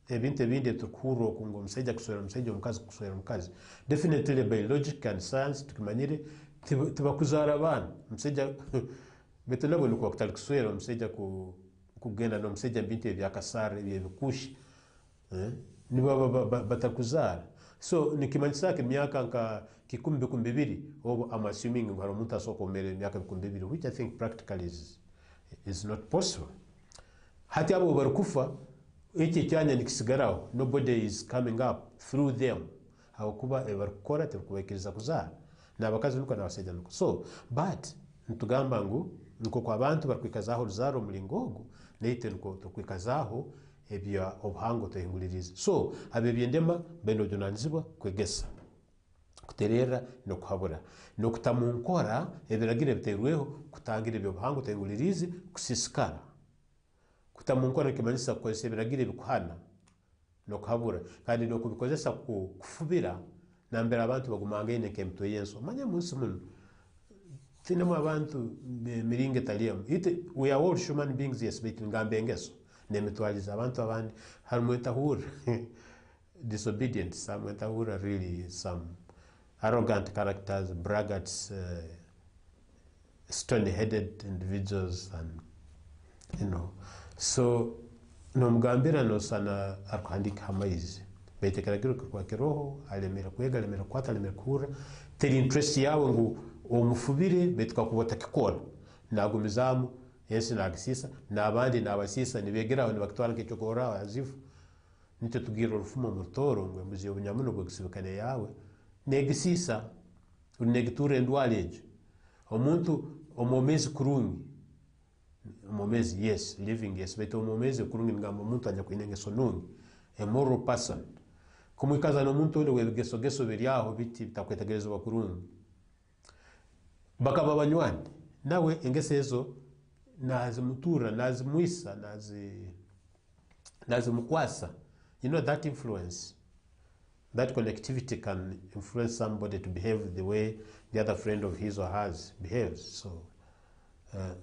ebintu ebindi tukuro kungo msaidia kuswera msaidia omukazi kuswera omukazi. Definitely biologic and science tukimanyire tiba kuzara abana msaidia beto nabo nuko kutali kuswera msaidia kugenda no msaidia bintu ebyakasara ebyebikushi niba batakuzara. So nikimanyisa ke myaka nka kikumbi kumbibiri obo I'm assuming ngaro muntu asoko mere myaka kumbibiri, which I think practically is not possible. Hati abo barukufa iki cyanya nikisigaraho, nobody is coming up through them. Hakuba ebarukora tekubekiriza kuzara nabakazi nuko nabasajja nuko. So but ntugamba ngu nuko kwa bantu bakwikazaho ruzaro mulingogo neite nuko tukwikazaho ebya obuhango tohinguliriza. So abebyendema beno jonanzibwa kwegesa kuterera no kuhabura no kutamunkora ebiragire biterweho kutangira ebyo obuhango tohingulirize kusisikara kutamunkora kimanisa kwese ebiragire bikuhana no kuhabura kandi no kubikozesa kufubira nambera abantu bagumanga ine kemto yenso manya munsi muno tinamo abantu miringe taliam we are all human beings, yes, but ngambe ngeso nemitwaliza abantu abandi harimo tahura disobedient, some tahura really some arrogant characters, braggarts, stony-headed individuals, and so no mgambira no sana akuhandika hamaizi betekeragira kwa kiroho alemera kwega alemera kwata alemera kura teri interest yawe ngu omufubire betuka kubota kikora nagumizamu yensi nagisisa nabandi nabasisa nibegeraho nibakitwara kicokora azifu nicyo tugira urufumo mutoro ngwe muzi obunyamuno bwo gisibikane yawe negisisa unegiture ndwaleje omuntu omomezi kurungi omomezi yes living yes but omomezi kurungi ngamba omuntu anya kwinenge sonungi a moral person kumwikaza no muntu ole wegeso geso biriaho biti bitakwetegerezwa kurungi bakaba banywani nawe engesezo nazimutura nazimwisa nazimukwasa. You know, that influence, that connectivity can influence somebody to behave the way the other friend of his or hers behaves. So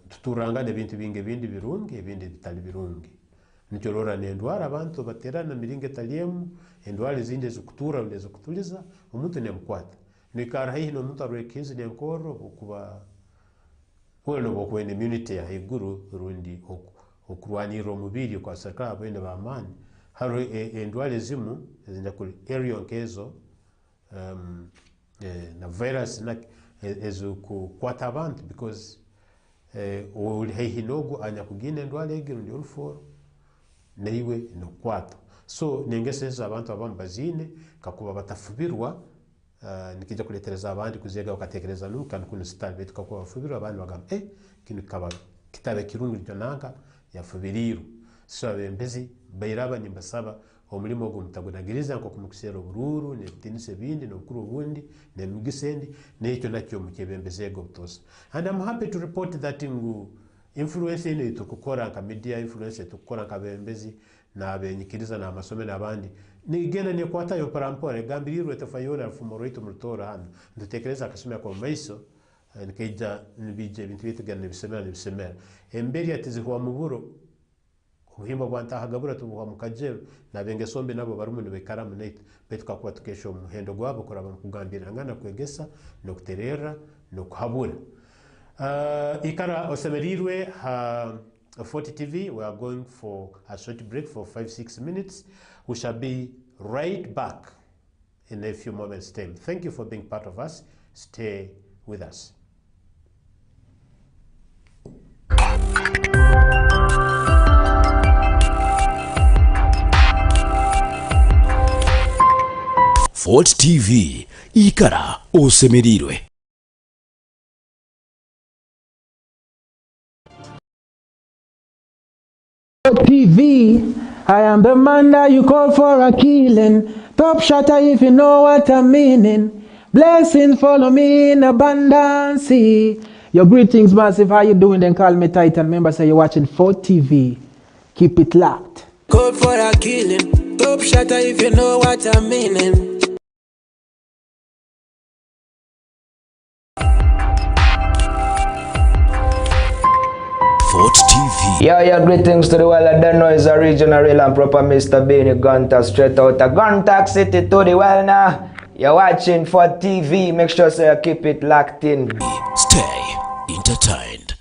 tuturangane bintu binge bindi birungi bindi bitali birungi nicyorora nendwara abantu baterana miringe taliemu endwara zindi zikutura ndezo kutuliza umuntu nemkwata nikara hino umuntu arwekizi nenkoro kuba weno bokwene immunity ya iguru rundi okurwanira omubiri kwa saka abene bamani haro endwale zimu zinja kuri aerial kezo na virus na ezukukwata abantu because uli hinogo anya kugine endwale egiru ndi oluforo neiwe no kwata. So nengeseza abantu abambazine kakuba batafubirwa nikija kuletereza abandi kuzega bakatekereza nuka nkuno sitali betu kakuba bafubirwa abandi bagamba kinu kaba kitabe kirungi jonanga yafubiriru. So abembezi bayiraba nimbasaba omulimo gwo mutagunagiriza nko kumukusera obururu nebitinise bindi nokuru obundi nemigisendi nekyo nakyo mukebembezego butosa. And I'm happy to report that influence ine tukukora nka media influence tukukora nka bembezi na abenyikiriza na amasome n'abandi nigenda ne kwata yo parampore gambiriru etafayona fumoro ito mutora hano ndutekereza akasomya kwa maiso nikeja nibije bintu bitugana nibisemera emberi atizihuwa muburo kuhimba kwanta hagabura tubuha mukajero na bengesombe nabo barumune bekaramu nete betuka kuba tukesho muhendo gwabo kuraba kugambira ngana kwegesa no kuterera no kuhabura. Ikara osemerirwe 40 TV. We are going for a short break for 5-6 minutes. We shall be right back in a few moments time. Thank you for being part of us. Stay with us. Fort TV, Ikara osemerirwe. TV, I am the man that you call for a killing. Top shotter if you know what I'm meaning. Blessings follow me in abundance. Your greetings, massive. How you doing? Then call me Titan. Remember, say you're watching Fort TV. Keep it locked. Call for a killing. Top shotter if you know what I'm meaning. Fort TV. Yo, greetings to the world. I don't know is a regional real and proper Mr. Beanie Gunter straight out of Gunter City to the well now. You're watching Fort TV. Make sure so you keep it locked in. Stay entertained.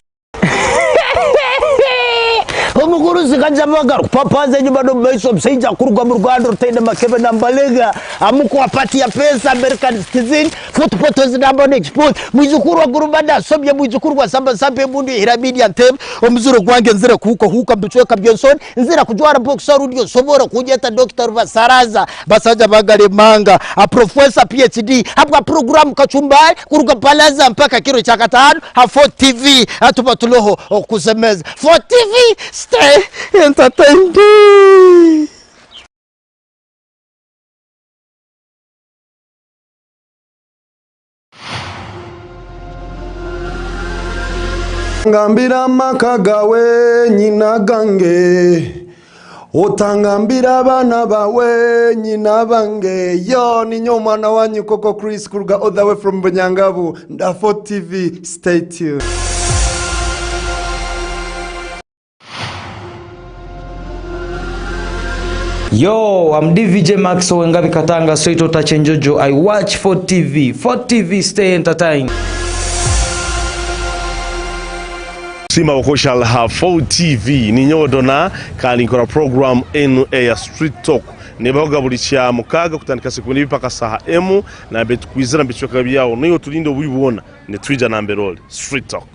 Umuguruzi kanjamaga kupapaza nyuma no maiso mseja kurugwa mu Rwanda rutende makebe na mbalega amuko apati ya pesa American citizen footphotos number export mwijukuru wa gurubanda sobye mwijukuru wa samba sambe mundu hiramidi antebe omuzuro gwange nzira kuko huka mbichweka Bionson nzira kujwara boxer udio sobora kujeta Dr. Vasaraza basaja bagale manga a professor PhD abwa program kachumbari kuruga palaza mpaka kiro cha katano ha Fort TV atubatuloho okusemeza Fort TV. Stay entertained. Ngambira makagawe nyina gange Otangambira bana bawe nyina bange Yo ni nyomana wanyu Koko Chris kuruga all the way from Bunyangabu nda Fort TV. Stay tuned. Yo, I'm DVJ Max Wengabi Katanga straight out of Chenjojo. I watch Fort TV. Fort TV, stay entertained. Sima Okosha ha Fort TV ni nyodona kandi nkora program enu ya Street Talk nebahoga buri cya mukaga kutandika siku n'ibipaka saha emu na betukwizira mbichoka byao niyo tulinde ubibona ne Twitter na Mberol Street Talk.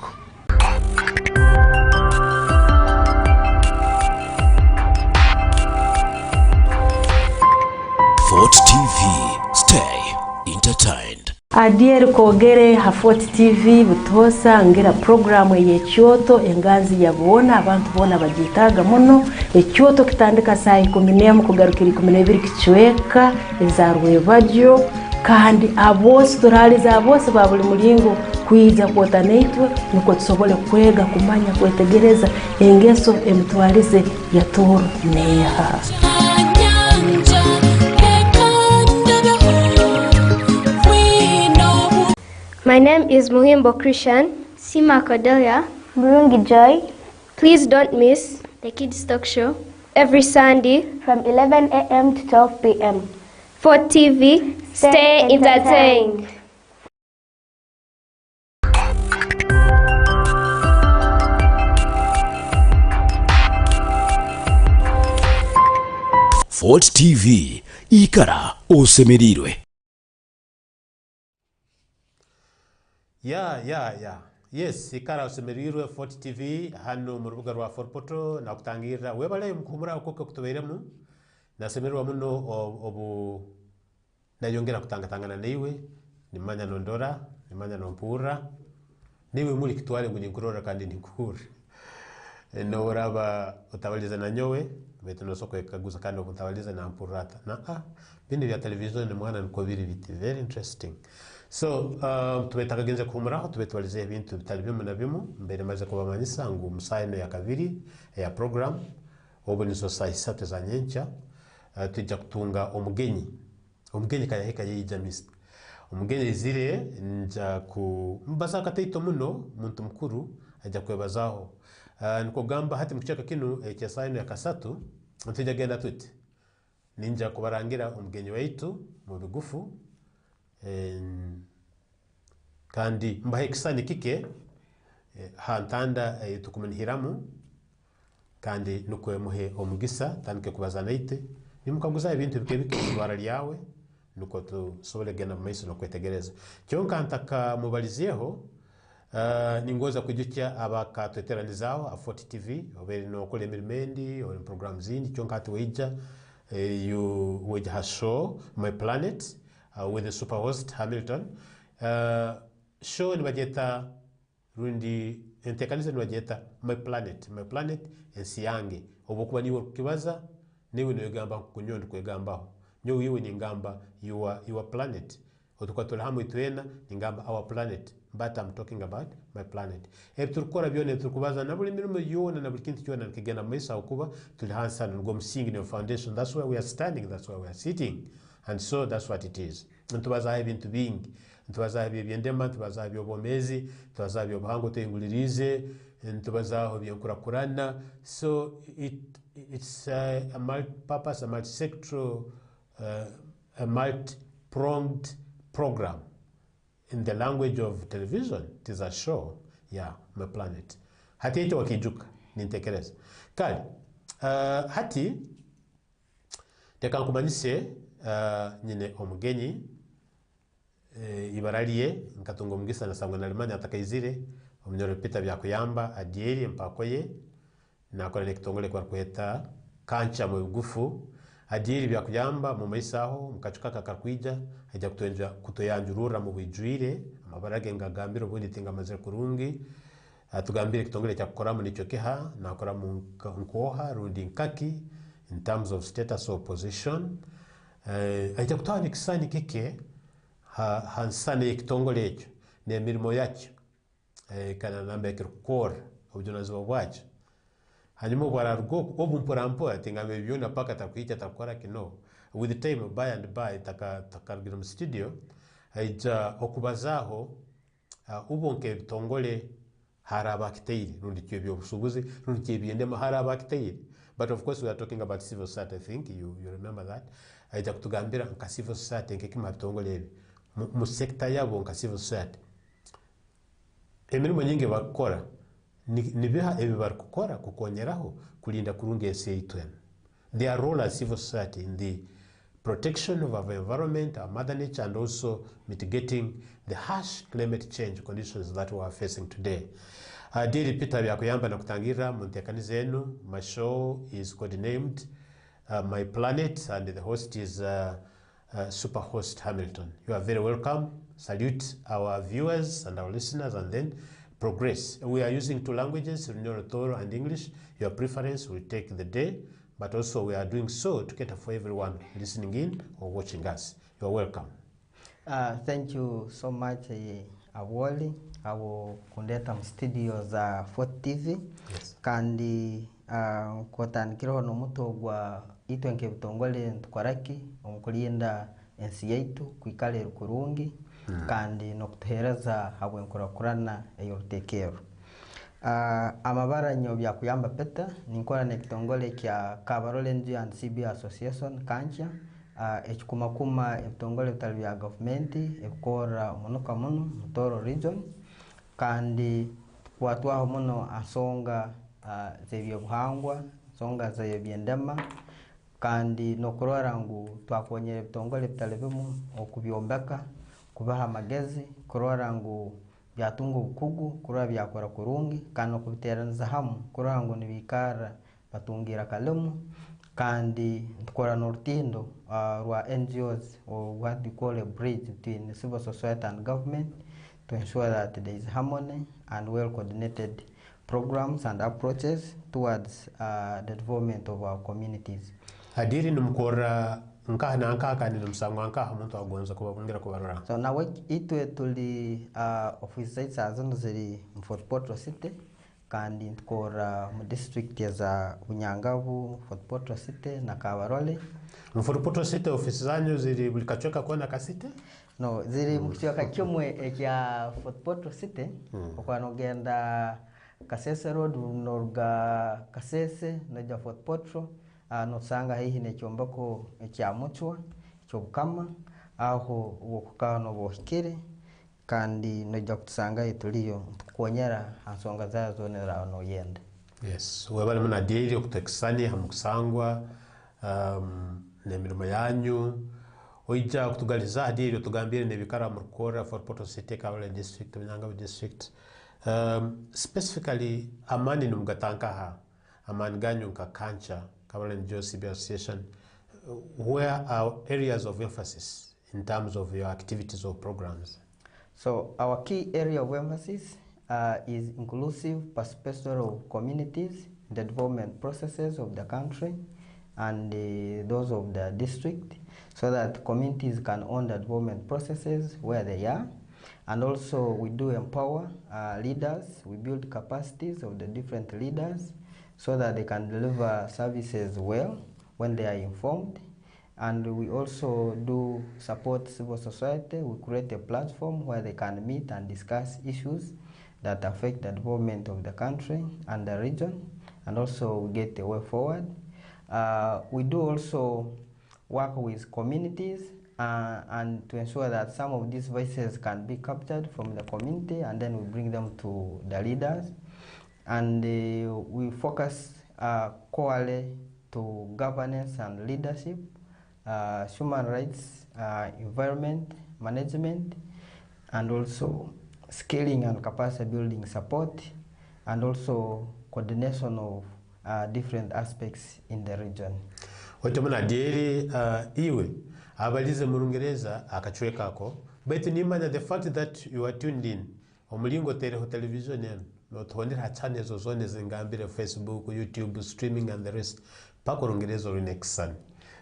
Fort TV. Stay entertained. Adier kogere ha Fort TV butosa ngira programu y'ekyoto enganzi yabona abantu bona bagitaga muno ekyoto kitandika saa 10 kugarukira 12 kichweka ezarwebajyo kandi abose turaliza abose babuli mulingo kwiza kwota neitwe nuko tusobole kwega kumanya kwetegereza engeso emutwalize ya toro neha. My name is Muhimbo Christian. Sima Cordelia. Murungi Joy. Please don't miss the Kids Talk Show every Sunday from 11 a.m. to 12 p.m. Fort TV, stay entertained. Fort TV. Ikara osemerirwe. Yes, ikara osemerirwe Fort TV hano mu rubuga rwa Forpoto na kutangira webale mukumura ukoke kutoberemu nasemerwa muno obu nayongera kutangatangana niwe nimanya nondora nimanya nompura niwe muri kitwale ngo ninkurora kandi nikure no uraba utabaliza na nyowe beto no soko ekaguza kandi utabaliza na mpurata na bindi vya television ni mwana niko biri biti very interesting. So tubetagagenze kumuraho tubetwalize ibintu bitali bimwe na bimwe mbere maze kubamanyisa ngo musayino ya kabiri ya program obo nizo saa 3 za nyencha tujja kutunga omugenyi kayaheka yija mist omugenyi zire nja ku mbaza kateito muno muntu mukuru ajja kwebazaho niko gamba hati mukicaka kino cya sayino ya kasatu ntujja genda tuti ninja kubarangira omugenyi waitu mu bigufu kandi mbahe kisani kike hantanda tukumenhiramu kandi nukwe muhe omugisa tanike kubazana ite nimukaguza ibintu bike kubara lyawe nuko tusobole gena maiso no kwetegereza cyonka ntaka mubalizieho ningoza kujukya abakatweteranizaho a Fort TV obere no kule milimendi or program zindi cyonka tuweja you weja ha show My Planet with the super host Hamilton show ni bajeta rundi entekaniza ni bajeta My Planet ensiyange obokuba niwo kibaza niwe no yagamba kunyondo kwegambaho nyo yiwe ni ngamba your planet otukwatola hamwe twena ni ngamba our planet but I'm talking about my planet turukora byone turukubaza na buli mirimo yona na buli kintu cyona kigenda mesa okuba tuli hansa ngo musingi ne foundation. That's why we are standing, that's why we are sitting, and so that's what it is. Ntubaza ibintu bingi ntubazaho ebyendema ntubazaho ebyobwomezi ntubazaho ebyobuhangwa tuyingulirize ntubazaho ebyenkurakurana. So it's a multi-purpose, a multi-sectoral, a multi-pronged program. In the language of television, it is a show, yeah, My Planet. Hati ito wakijuka, nintekereza. Kali, hati, teka nkumanise nyine omugenyi ibaraliye nkatunga omugisa nasangwa nalimanya atakaizire omunyoro Peter byakuyamba adieri empakoye nakora nekitongole kwa kweta kancha mu bigufu adieri byakuyamba mu maisaho mukachuka kakakwija ajya kutoyanjurura mu bwijwire amabarage ngagambira ubundi tinga mazira kurungi atugambire kitongole cya gukora mu nicyo keha nakora mu nkoha rundi nkaki in terms of status or position ajya kutwara ikisani kike hansane ikitongole ekyo nemirimo yakyo kana nambekera kukora obujonaziba bwakyo hanyuma bwarargo obumporampo atingambe byona paka takwita takora kino with the time by and by takarugira mu studio ajya okubazaho ubonke bitongole haraba kiteire rundi kyo byobusubuzi rundi kyo byendema haraba kiteire. But of course we are talking about civil society. I think you remember that. Ajya kutugambira nka civil society nkekima bitongole mu sector yabo nka civil society emirimo nyingi bakora nibiha ebi barukora kukonyeraho kulinda kurunga ese their role as civil society in the protection of our environment, our mother nature, and also mitigating the harsh climate change conditions that we are facing today. Diri Peter byakuyamba na kutangira muntekani zenu. My show is codenamed My Planet and the host is Super Host Hamilton. You are very welcome. Salute our viewers and our listeners and then progress. We are using 2 languages, Toro and English. Your preference will take the day, but also we are doing so to cater for everyone listening in or watching us. You are welcome. Thank you so much, Awoli. Abo kundeta studio za Fort TV. Yes. Kandi kotanikiro no muto gwa itwenke bitongole ntwaraki omukulinda ensi yaitu kwikale rukurungi kandi no kutuhereza habwenkurakurana eyorutekero. Amabara nyo byakuyamba Peter ninkora nekitongole kya Kabarole NGO and CB Association kancha ekikumakuma ebitongole bitali bya government ekora omunuka muno Mutoro region kandi watwaho muno asonga zebyobuhangwa songa zebyendema kandi no kurora ngu twakonyera ebitongole bitali bimu okubyombeka kubaha magezi kurora ngu byatunga ubukugu kurora byakora kurungi kandi okubiteraniza hamwe kurora ngu nibikara batungira kalimu kandi tukora n'urutindo rwa NGOs or what we call a bridge between civil society and government to ensure that there is harmony and well coordinated programs and approaches towards the development of our communities. Adiri numkora nkaha na nkaha ni numsangwa nkaha muntu agonza kubakungira kubarura. So now itwe tuli office zazo ziri Fort Portal City kandi tukora mu district ya Bunyangabu, Fort Portal City na Kabarole. Mu Fort Portal City office zanyu ziri bulikachoka kona kasite? No, ziri mukichoka kyomwe ekya Fort Portal City okwanogenda Kasese Road norga Kasese na Fort Portal nosanga hihi nekyombako ekya Muchwa kyobukama aho wokukano bohikire kandi nojja kutusanga etuliyo tukonyera ansonga zazo nera no yenda. Yes, webale muna daily okutekisani hamukusangwa nemirimo yanyu oija kutugaliza daily otugambire nebikara murukora Fort Portal City Kabarole district Bunyangabu district. Specifically amani numugatankaha amani ganyu nka kancha Kabarole NGO CB Association, where are areas of emphasis in terms of your activities or programs? So our key area of emphasis is inclusive participation of communities in the development processes of the country and those of the district, so that communities can own the development processes where they are. And also we do empower leaders. We build capacities of the different leaders so that they can deliver services well when they are informed. And we also do support civil society. We create a platform where they can meet and discuss issues that affect the development of the country and the region, and also get the way forward. We do also work with communities and to ensure that some of these voices can be captured from the community, and then we bring them to the leaders. And we focus core to governance and leadership, human rights, environment management, and also scaling and capacity building support, and also coordination of different aspects in the region. Otomuna deri iwe abalize mu Lungereza akachweka ako, but nimanya the fact that you are tuned in omulingo teleho television eno notondera channels zone zingambire Facebook, YouTube, streaming and the rest pako Lungereza runexan.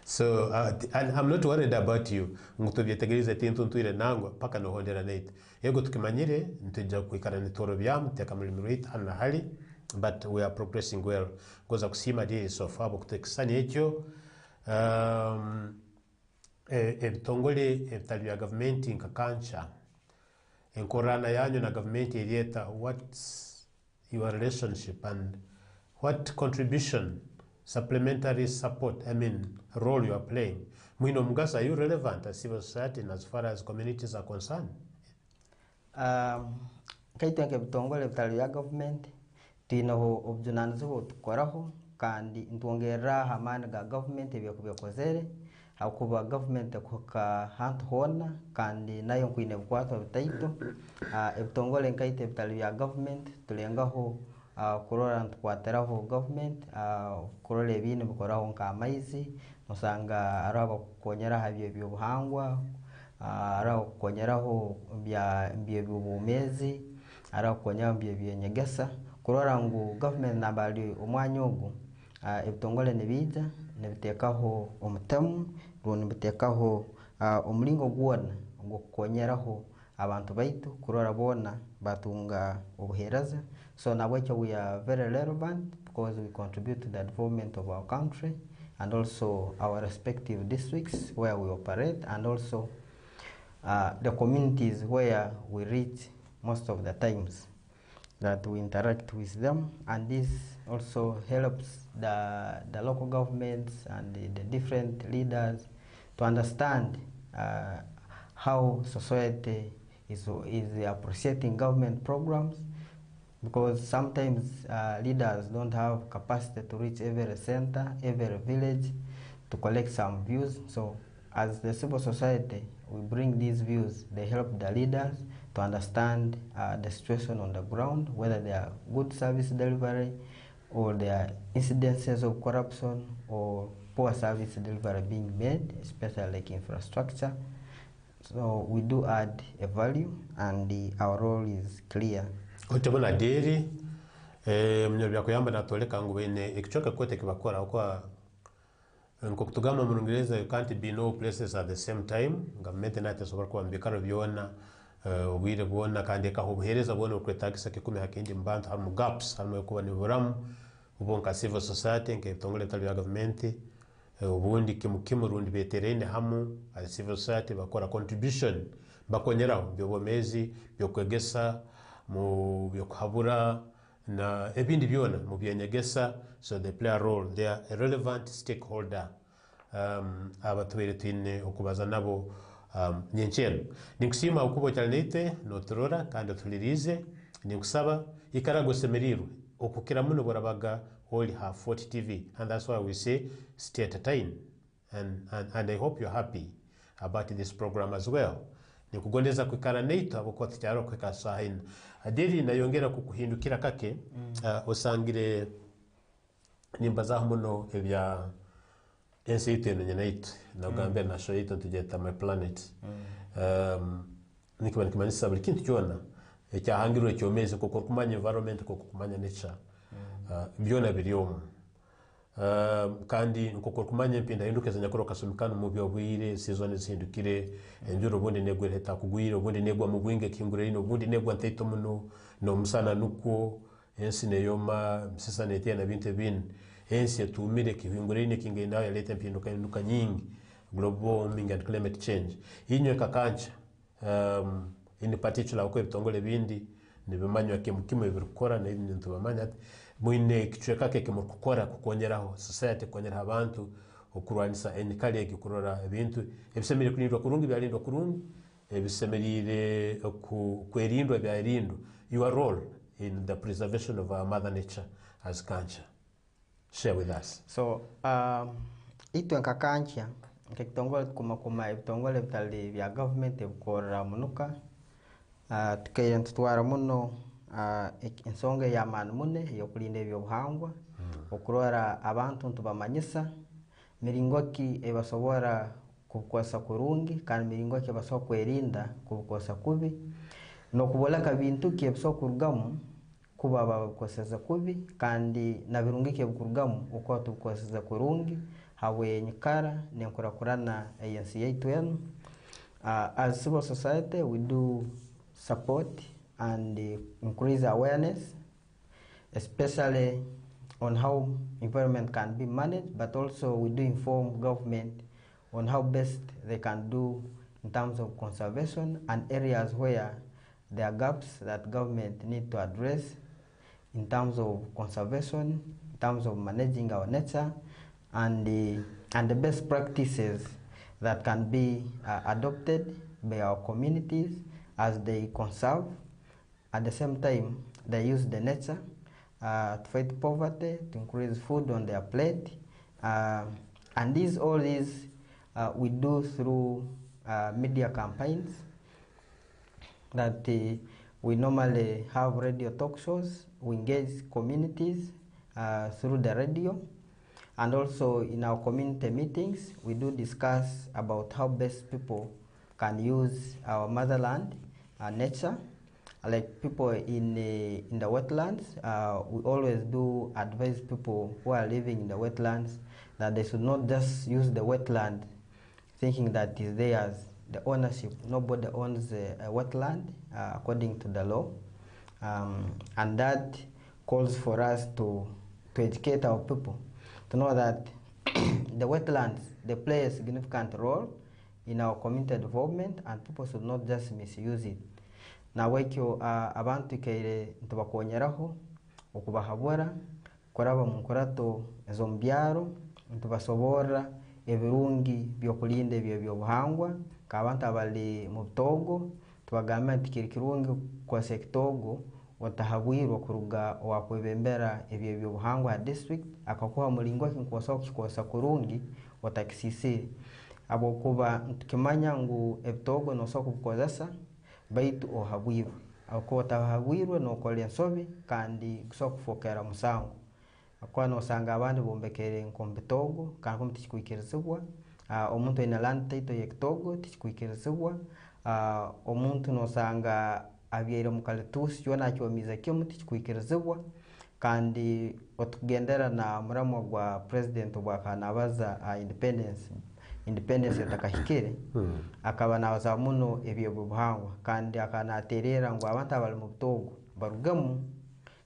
So and I'm not worried about you ngutubyetegereza tintu ntuire nangwa paka no hondera net yego tukimanyire ntujja kwikara nitoro byam teka muri rate ana hali, but we are progressing well goza kusima di so far kutekisani ekyo ebitongole ebitali bya government nkakancha enkorana yanyu na government erieta, what's your relationship and what contribution, supplementary support, role you are playing? Mwino Mugasa, are you relevant as civil society as far as communities are concerned? Kaitenge bitongole bitali ya government tino objunanzo tukoraho kandi ntwongera hamana ga government ebyokubekozere hakuba government kuka hantu hona kandi nayo kwine bwatwa bitaito ebitongole nkaite bitali ya government tulengaho kurora ntukwateraho government kurora ebintu bikoraho nka amaizi musanga araba kukonyera habyo byobuhangwa araba kukonyeraho by'ubumezi araba kukonyera by'enyegesa kurora ngo government nabali omwanya ogu ebitongole nibija nibitekaho omutemu runo nibitekaho omulingo gwona ngo kukonyeraho abantu baitu kurora bona batunga obuheraza. So now we are very relevant because we contribute to the development of our country and also our respective districts where we operate, and also the communities where we reach most of the times that we interact with them. And this also helps the local governments and the different leaders to understand how society is appreciating government programs, because sometimes leaders don't have capacity to reach every center, every village to collect some views. So as the civil society, we bring these views. They help the leaders to understand the situation on the ground, whether there are good service delivery or there are incidences of corruption or poor service delivery being made, especially like infrastructure. So we do add a value, and our role is clear. Otabona deri mnyobya kuyamba natoleka ngubene ekichoka kote kibakora kwa nkokutugama mu Lungereza, you can't be no places at the same time. Ngamente nate sobora kwa mbikaro byona ubwire bwona kandi ka obuhereza bwona okwetagisa kikumi hakindi mbantu hamu gaps hamu kuba ni buramu ubonka civil society nke tongole tali ya government ubundi kimukimu rundi beterene hamu as civil society bakora contribution bakonyeraho byobomezi byokwegesa mu byokuhabura na ebindi byona mu byenyegesa. So they play a role, they are a relevant stakeholder abatubere twine okubaza nabo nyenchero nikusima ukubo chalnete notorora kandi tulirize nikusaba ikarago semerirwe okukira muno borabaga all have 40 TV, and that's why we say stay entertained, and I hope you're happy about this program as well. Nikugondeza kwikara neito aboko ticharo kwika sahin adiri nayongera kukuhindukira kake osangire nimbaza muno ebya enseite no nyenait na gambia na shoito tujeta my planet nikibani kimanisa buri kintu cyona ecyahangirwe cyomeze kuko kumanya environment kuko kumanya nature byona biryomo kandi nuko kumanya impinda hinduke zanyakoro kasumikana mu byo bwire season zihindukire enjuro bundi negwe leta kugwira bundi negwa mu bwinge kingure ino bundi negwa ntaito muno no musana nuko ensi neyoma sisa netia na binte bin ensi tumire kihingure ine kingenda ya leta mpinduka nyingi global warming and climate change inyo kakancha in particular uko bitongole bindi nibimanywa kimwe birukora na ibintu bamanya mwine kichweka ke kimukora kukonyeraho society konyera abantu okurwanisa enikali ekikurora ibintu ebisemerire kunirwa kurungi byarindwa kurungi ebisemerire kwerindwa byarindwa your role in the preservation of our mother nature as Kancha. Share with us. So itu nka Kancha nkitongole kuma ibitongole bitali bya government ebukora munuka tukaye ntwara muno ensonga ya man mune yo kulinda ebyo buhangwa okurora abantu ntubamanyisa miringoki ebasobora kukosa kurungi kandi miringoki baso kwerinda kukosa kubi no kubolaka bintu kebso kurugamu kuba bakoseza kubi kandi na birungi kebukurugamu uko tukoseza kurungi hawe nyikara nenkurakurana agency yaitu yenu. As civil society we do support and increase awareness, especially on how environment can be managed, but also we do inform government on how best they can do in terms of conservation and areas where there are gaps that government need to address in terms of conservation, in terms of managing our nature, and the best practices that can be adopted by our communities as they conserve. At the same time, they use the nature to fight poverty, to increase food on their plate, and all these we do through media campaigns that we normally have radio talk shows. We engage communities through the radio, and also in our community meetings we do discuss about how best people can use our motherland, our nature. Like people in the wetlands, we always do advise people who are living in the wetlands that they should not just use the wetland thinking that is theirs, the ownership. Nobody owns a wetland according to the law, and that calls for us to educate our people to know that the wetlands, they play a significant role in our community development, and people should not just misuse it. Na wekyo abantu kaire ntubakonyeraho okubahabura koraba munkurato ezo mbyaro ntubasobora ebirungi byokulinda ebyo buhangwa kabantu abali mu Togo tubagamba nti kirungi kwa sektogo watahabwirwa kuruga wakwebembera ebyo buhangwa district akakuha mulingo kinkosa okikosa kurungi watakisisiri abo kuba tukimanya ngu ebitogo no soko kukozesa baitu ohabwirwe ako tahabwirwe no kole nsobi kandi kusoko kufokera musango akwa no sanga abandi bombekere nkombitogo kandi kumtikwikirizibwa omuntu ina land title yektogo tikwikirizibwa omuntu no sanga abyere mukalitusi yona cyomiza kyomuti tikwikirizibwa kandi otugendera na muramo gwa president bwa kanabaza independence yatakahikire akaba nabaza muno ebyo buhangwa kandi akanaterera ngo abantu abali mu Togo barugamu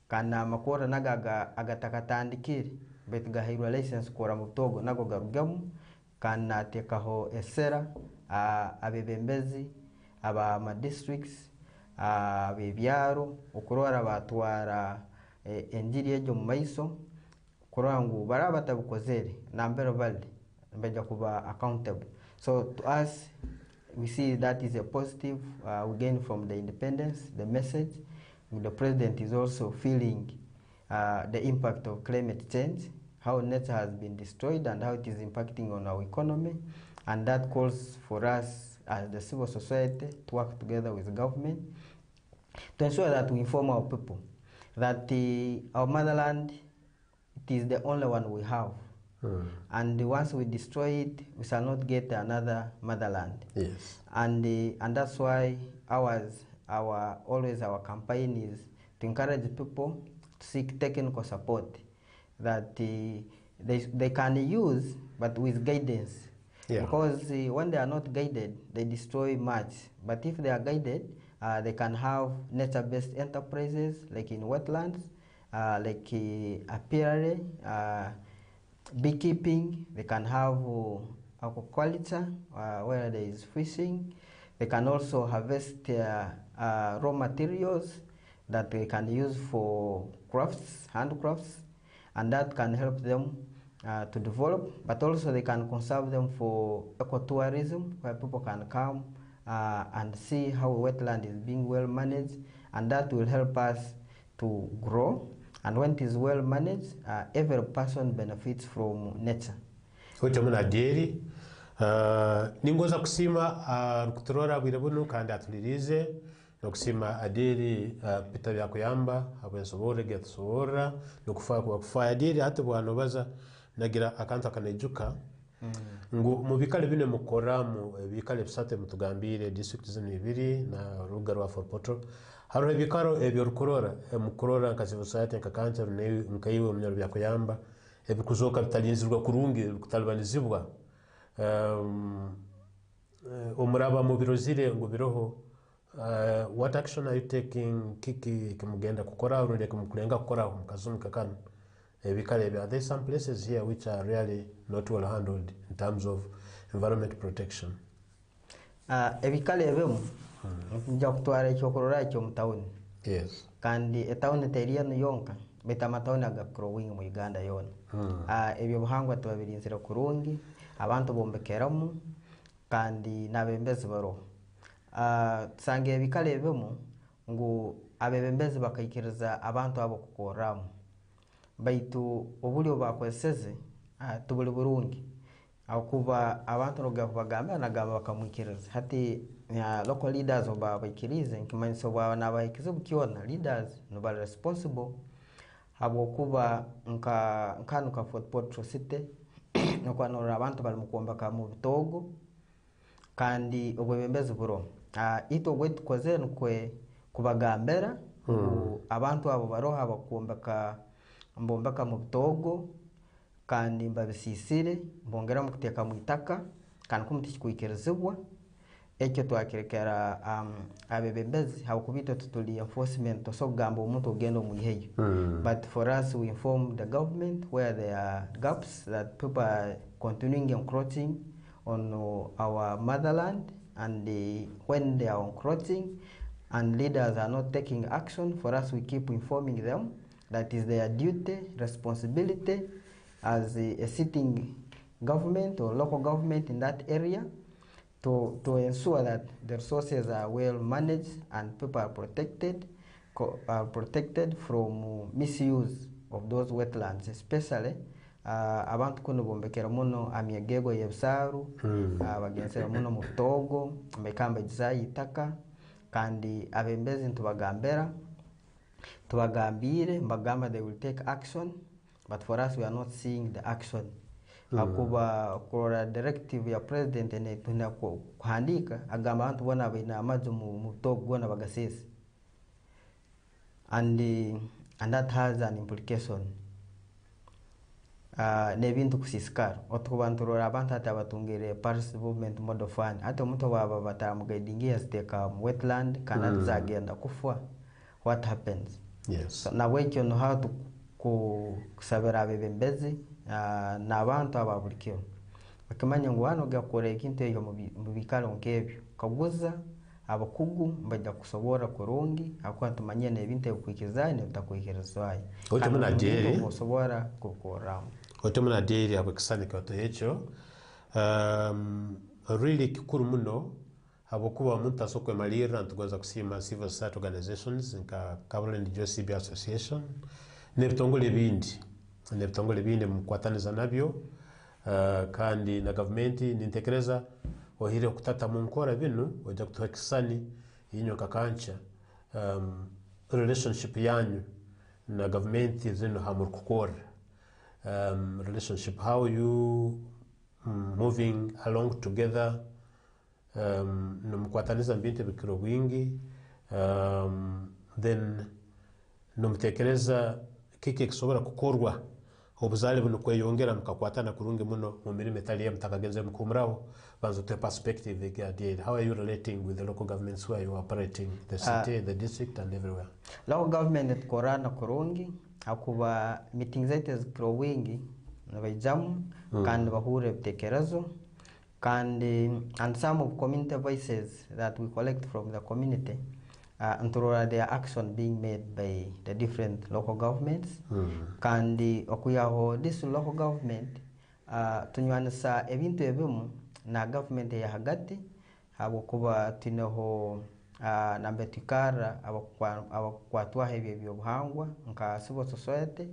kana amakora nagaga agatakatandikire betugahirwa license kora mu Togo nago garugamu kana tekaho esera abebembezi aba ma districts abebyaro okurora batwara enjiri ejo mu maiso kurora ngo barabatabukozere nambero balde mbeja kuba accountable. So to us we see that is a positive we gain from the independence, the message. The president is also feeling the impact of climate change, how nature has been destroyed and how it is impacting on our economy, and that calls for us as the civil society to work together with government to ensure that we inform our people that our motherland, it is the only one we have. And once we destroy it, we shall not get another motherland. Yes. And that's why our campaign is to encourage people to seek technical support that they can use, but with guidance. Yeah. Because when they are not guided, they destroy much. But if they are guided, they can have nature-based enterprises like in wetlands, like apiary, beekeeping. They can have aquaculture, where there is fishing. They can also harvest raw materials that they can use for crafts, handcrafts, and that can help them to develop. But also they can conserve them for ecotourism, where people can come and see how wetland is being well managed, and that will help us to grow. And when it is well managed, every person benefits from nature. Ocho muna dairy ningoza kusima kutorora bwira bunu kandi atulirize nokusima adiri pita bya kuyamba abensobore getsobora nokufa adiri hati bwano baza nagira akantu akanejuka ngo mu bikale bine mukoramu bikale bisate mutugambire district zino ibiri na ruga rwa for portal haro ebikaro ebyo rukorora mukorora nkasivo society nkakancha nkayiwe munyaro bya kuyamba ebikuzoka bitalinzirwa kurungi kutalibanizibwa umuraba mu birozire ngo biroho what action are you taking kiki kimugenda kukora urinde kumukulenga kukora mukazumu kakano bikale are there some places here which are really not well handled in terms of environment protection? Ebikale ebemu nja kutwara ekyokorora ekyo mutawuni. Yes. Kandi etawuni teriyano yonka beta matawuni agagrowing mu Uganda yona. Ebyo buhangwa tubabirinzira kurungi abantu bombekeramu kandi nabembezi baro. Sange ebikale ebemu ngo abebembezi bakayikiriza abantu abo kukoramu. Baitu obulyo bakweseze tubuli burungi akuba abantu roga kubagamba nagamba bakamwikiriza hati local leaders oba bayikirize nkimanyiso bwa nabayikize bukiona leaders no ba responsible abo kuba nkanuka Fort Portal City no kwanora abantu bali mukombaka mu bitogo kandi obwebembezi buro ito gwetu koze nkwe kubagambera abantu abo baroha abakombaka mbombaka mu bitogo kandi mbabisisire mbongera mu kuteka mu itaka kandi kumutikuikerezebwa ekyo twakirekera abebembezi hakubito tutuli enforcement so gamba umuntu ogendo mu iheyo but for us we inform the government where there are gaps that people are continuing encroaching on our motherland, and when they are encroaching and leaders are not taking action, for us we keep informing them. That is their duty, responsibility as a sitting government or local government in that area to ensure that the resources are well managed and people are protected from misuse of those wetlands, especially abantu kuno bombekera muno amyegego yebusaru abagensera muno mu Togo mbekamba itaka kandi abembezi ntubagambera tubagambire mbagamba they will take action, but for us we are not seeing the action. Akuba kora directive ya president ene tuna kuhandika agamba abantu bona bina amazi mu Togo bona bagasese, and that has an implication nebintu kusisikara otubanturora abantu atabatungire Paris movement model fund ate muto baba batamugaidingia steka wetland kana zagenda kufwa. What happens? Yes. So na wekyo no how to kusabira abebembezi na abantu ababulikyo bakimanya ngo hano gakora ikintu eyo mu bikalo nkebyo kaguza abakugu mbajja kusobora kurungi akwatumanye nebintu ebikwikiza ne bitakwikirizaye otemuna deri kusobora kukora otemuna deri abakisandika to echo really kikuru muno abokuba omuntu asokwe malira ntugoza kusima civil society organizations nka Caroline Joseph Association nebitongole bindi mukwataniza nabyo kandi na government nintekereza ohire kutata mu nkora bino oja kutuhakisani yinyo kakancha relationship yanyu na government zino hamur kukora relationship, how you moving along together numukwataniza mbinte bikiro wingi then numutekereza kiki kisobora kukorwa obuzale buno kweyongera mukakwatana kurungi muno mu mirimo etali mutakagenze mukumrawo banzo te perspective again. How are you relating with the local governments where you are operating, the city, the district and everywhere? Local government korana kurungi akuba meetings zetu zikiro wingi nabajamu kandi bahure bitekerezo and some of community voices that we collect from the community and through their action being made by the different local governments. Kandi okuyaho this local government tunywanisa ebintu ebimu na government ya hagati abo kuba tineho nambe tikara abakwatwa hebyo byobuhangwa nka civil society.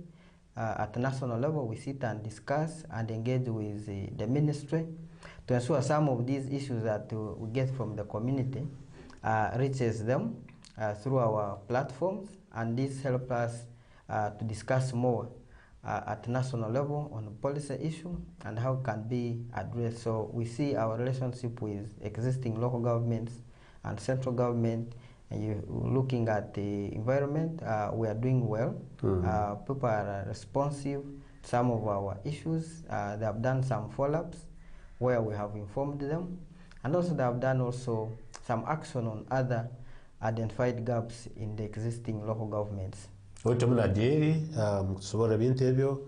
At national level, we sit and discuss and engage with the ministry to ensure some of these issues that we get from the community reaches them through our platforms, and this helps us to discuss more at national level on the policy issue and how it can be addressed. So we see our relationship with existing local governments and central government. And you looking at the environment, we are doing well. People are responsive to some of our issues. They have done some follow-ups where we have informed them, and also they have done also some action on other identified gaps in the existing local governments. Otemuna deri mkusobora bintu ebyo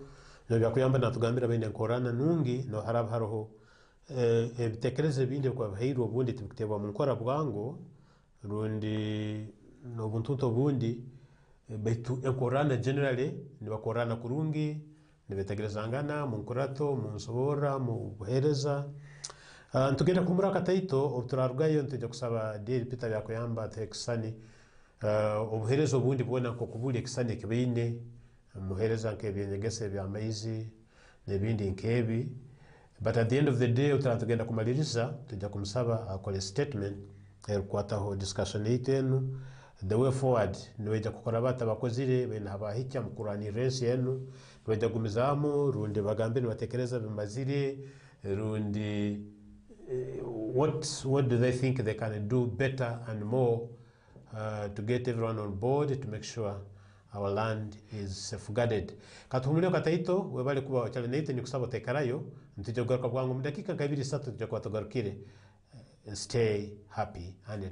no byakuyamba natugambira bende nkorana nungi no harab haroho ebitekereze bindi kwa bahiro obundi tubiteba mu nkora bwango rundi no buntunto bundi betu enkorana generally ni bakorana kurungi ni betegerezangana mu nkorato mu nsobora mu buhereza ntugenda kumura kataito obuturarwayo ntujya kusaba deri pita byakuyamba tekisani obuherezo bundi bwona ko kubuli ekisane kibine muhereza nkebyenyegese bya maizi nebindi nkebi, but at the end of the day utatugenda kumaliriza tujja kumusaba akole statement erukwataho discussion itenu the way forward niweja kukora bata bakozire bene habahikya mukurani race yenu niweja gumizamu rundi bagambe nibatekereza bimazire rundi what do they think they can do better and more to get everyone on board to make sure our land is safeguarded. Katuhumulio kataito webale kuba challenge ni kusaba tekarayo ntije kugaruka bwangu mu dakika 2-3 tujja kwatugarukire. Stay happy and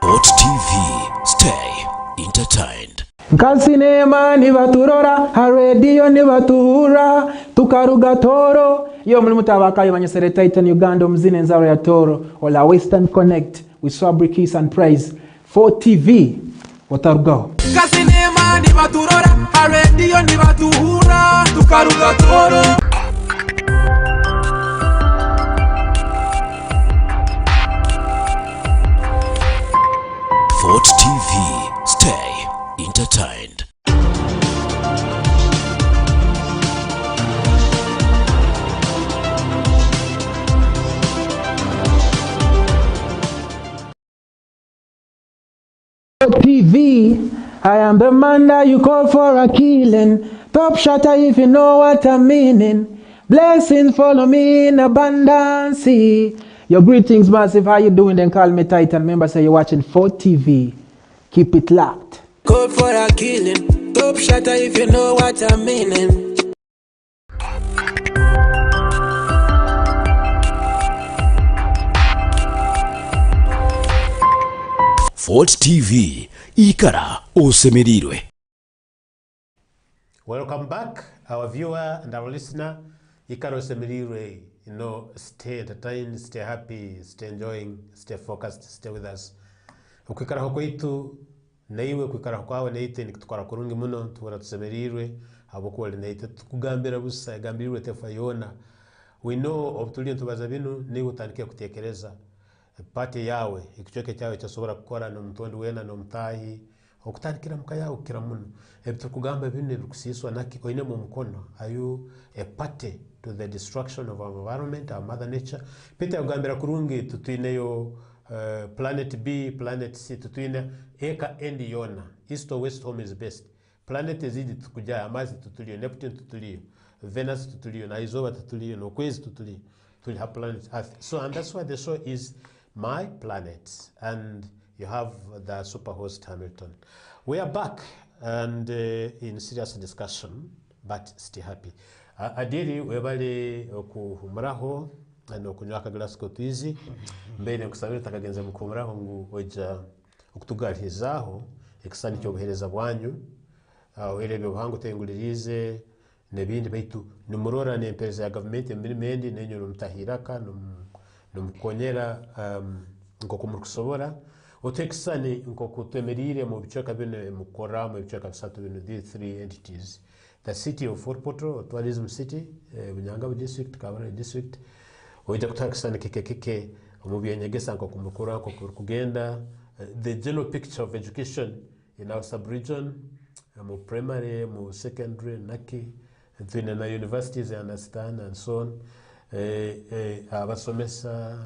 Hot TV, stay entertained. Nkasinema nibaturora radio nibatuhura tukaruga toro yo muri mutabakayo banyesere Titan Uganda mzine nzaro ya toro ola Western Connect with Swabri Kiss and Praise 4 TV watarugaho. Nkasinema nibaturora radio nibatuhura tukaruga toro. Fort TV, stay entertained. Fort TV, I am the man that you call for a killing. Top shotter if you know what I'm meaning. Blessings follow me in abundance. Your greetings, massive. How you doing? Then call me Titan. Remember, say you're watching Fort TV. Keep it locked. Call for a killing. Top shotter if you know what I'm meaning. Fort TV, Ikara Osemerirwe. Welcome back, our viewer and our listener. Ikara Osemerirwe. You know, stay entertained, stay happy, stay enjoying, stay focused, stay with us. Ukwikara hoko itu, naiwe kwikara hoko awe naite ni kutukara kurungi muno, tuwara tusemerirwe, habokuwa li naite, tukugambira busa, gambirirwe tefa yona. We know, obtulio ntubaza binu, ni utanikia kutekereza. Pati yawe, ikichoke chawe chasobora kukora no mtondo wena no mtahi, okutanikira mkaya ukira muno. Tukugamba binu nebukusiswa naki oine mu mkono. Are you a party to the destruction of our environment, our mother nature? Pita ugambira kurungi tutuineyo planet B, planet C, tutuine eka endi yona. East or west home is best. Planet zidi tukujaya, amazi tutulio, Neptune tutulio, Venus tutulio, na Izoba tutulio, no Kwezi tutulio. to have planet Earth. So, and that's why the show is My Planet, and you have the super host Hamilton. We are back and in serious discussion, but still happy. Adiri webale okuhumuraho nokunywa akaglass kotwizi mbere nkusabira takagenza mukumuraho ngu oja okutugalizaho ekisani cyobuhereza bwanyu werebe buhango tengulirize nebindi baitu nimurora n'empereza ya government emirimendi nenyo mutahiraka numukonyera nkoko mukusobora otekisani nkoko twemerire mu bicoka bino mukora mu bicoka bisatu bino these three entities: the city of Fort Portal, tourism city, Bunyangabo district, Kabale district. Oja kutakisana kike omubyenyegesa nkoko mukora nkoko kugenda the general picture of education in our sub-region, mu primary, mu secondary, naki twine na universities, I understand, and so on. Abasomesa,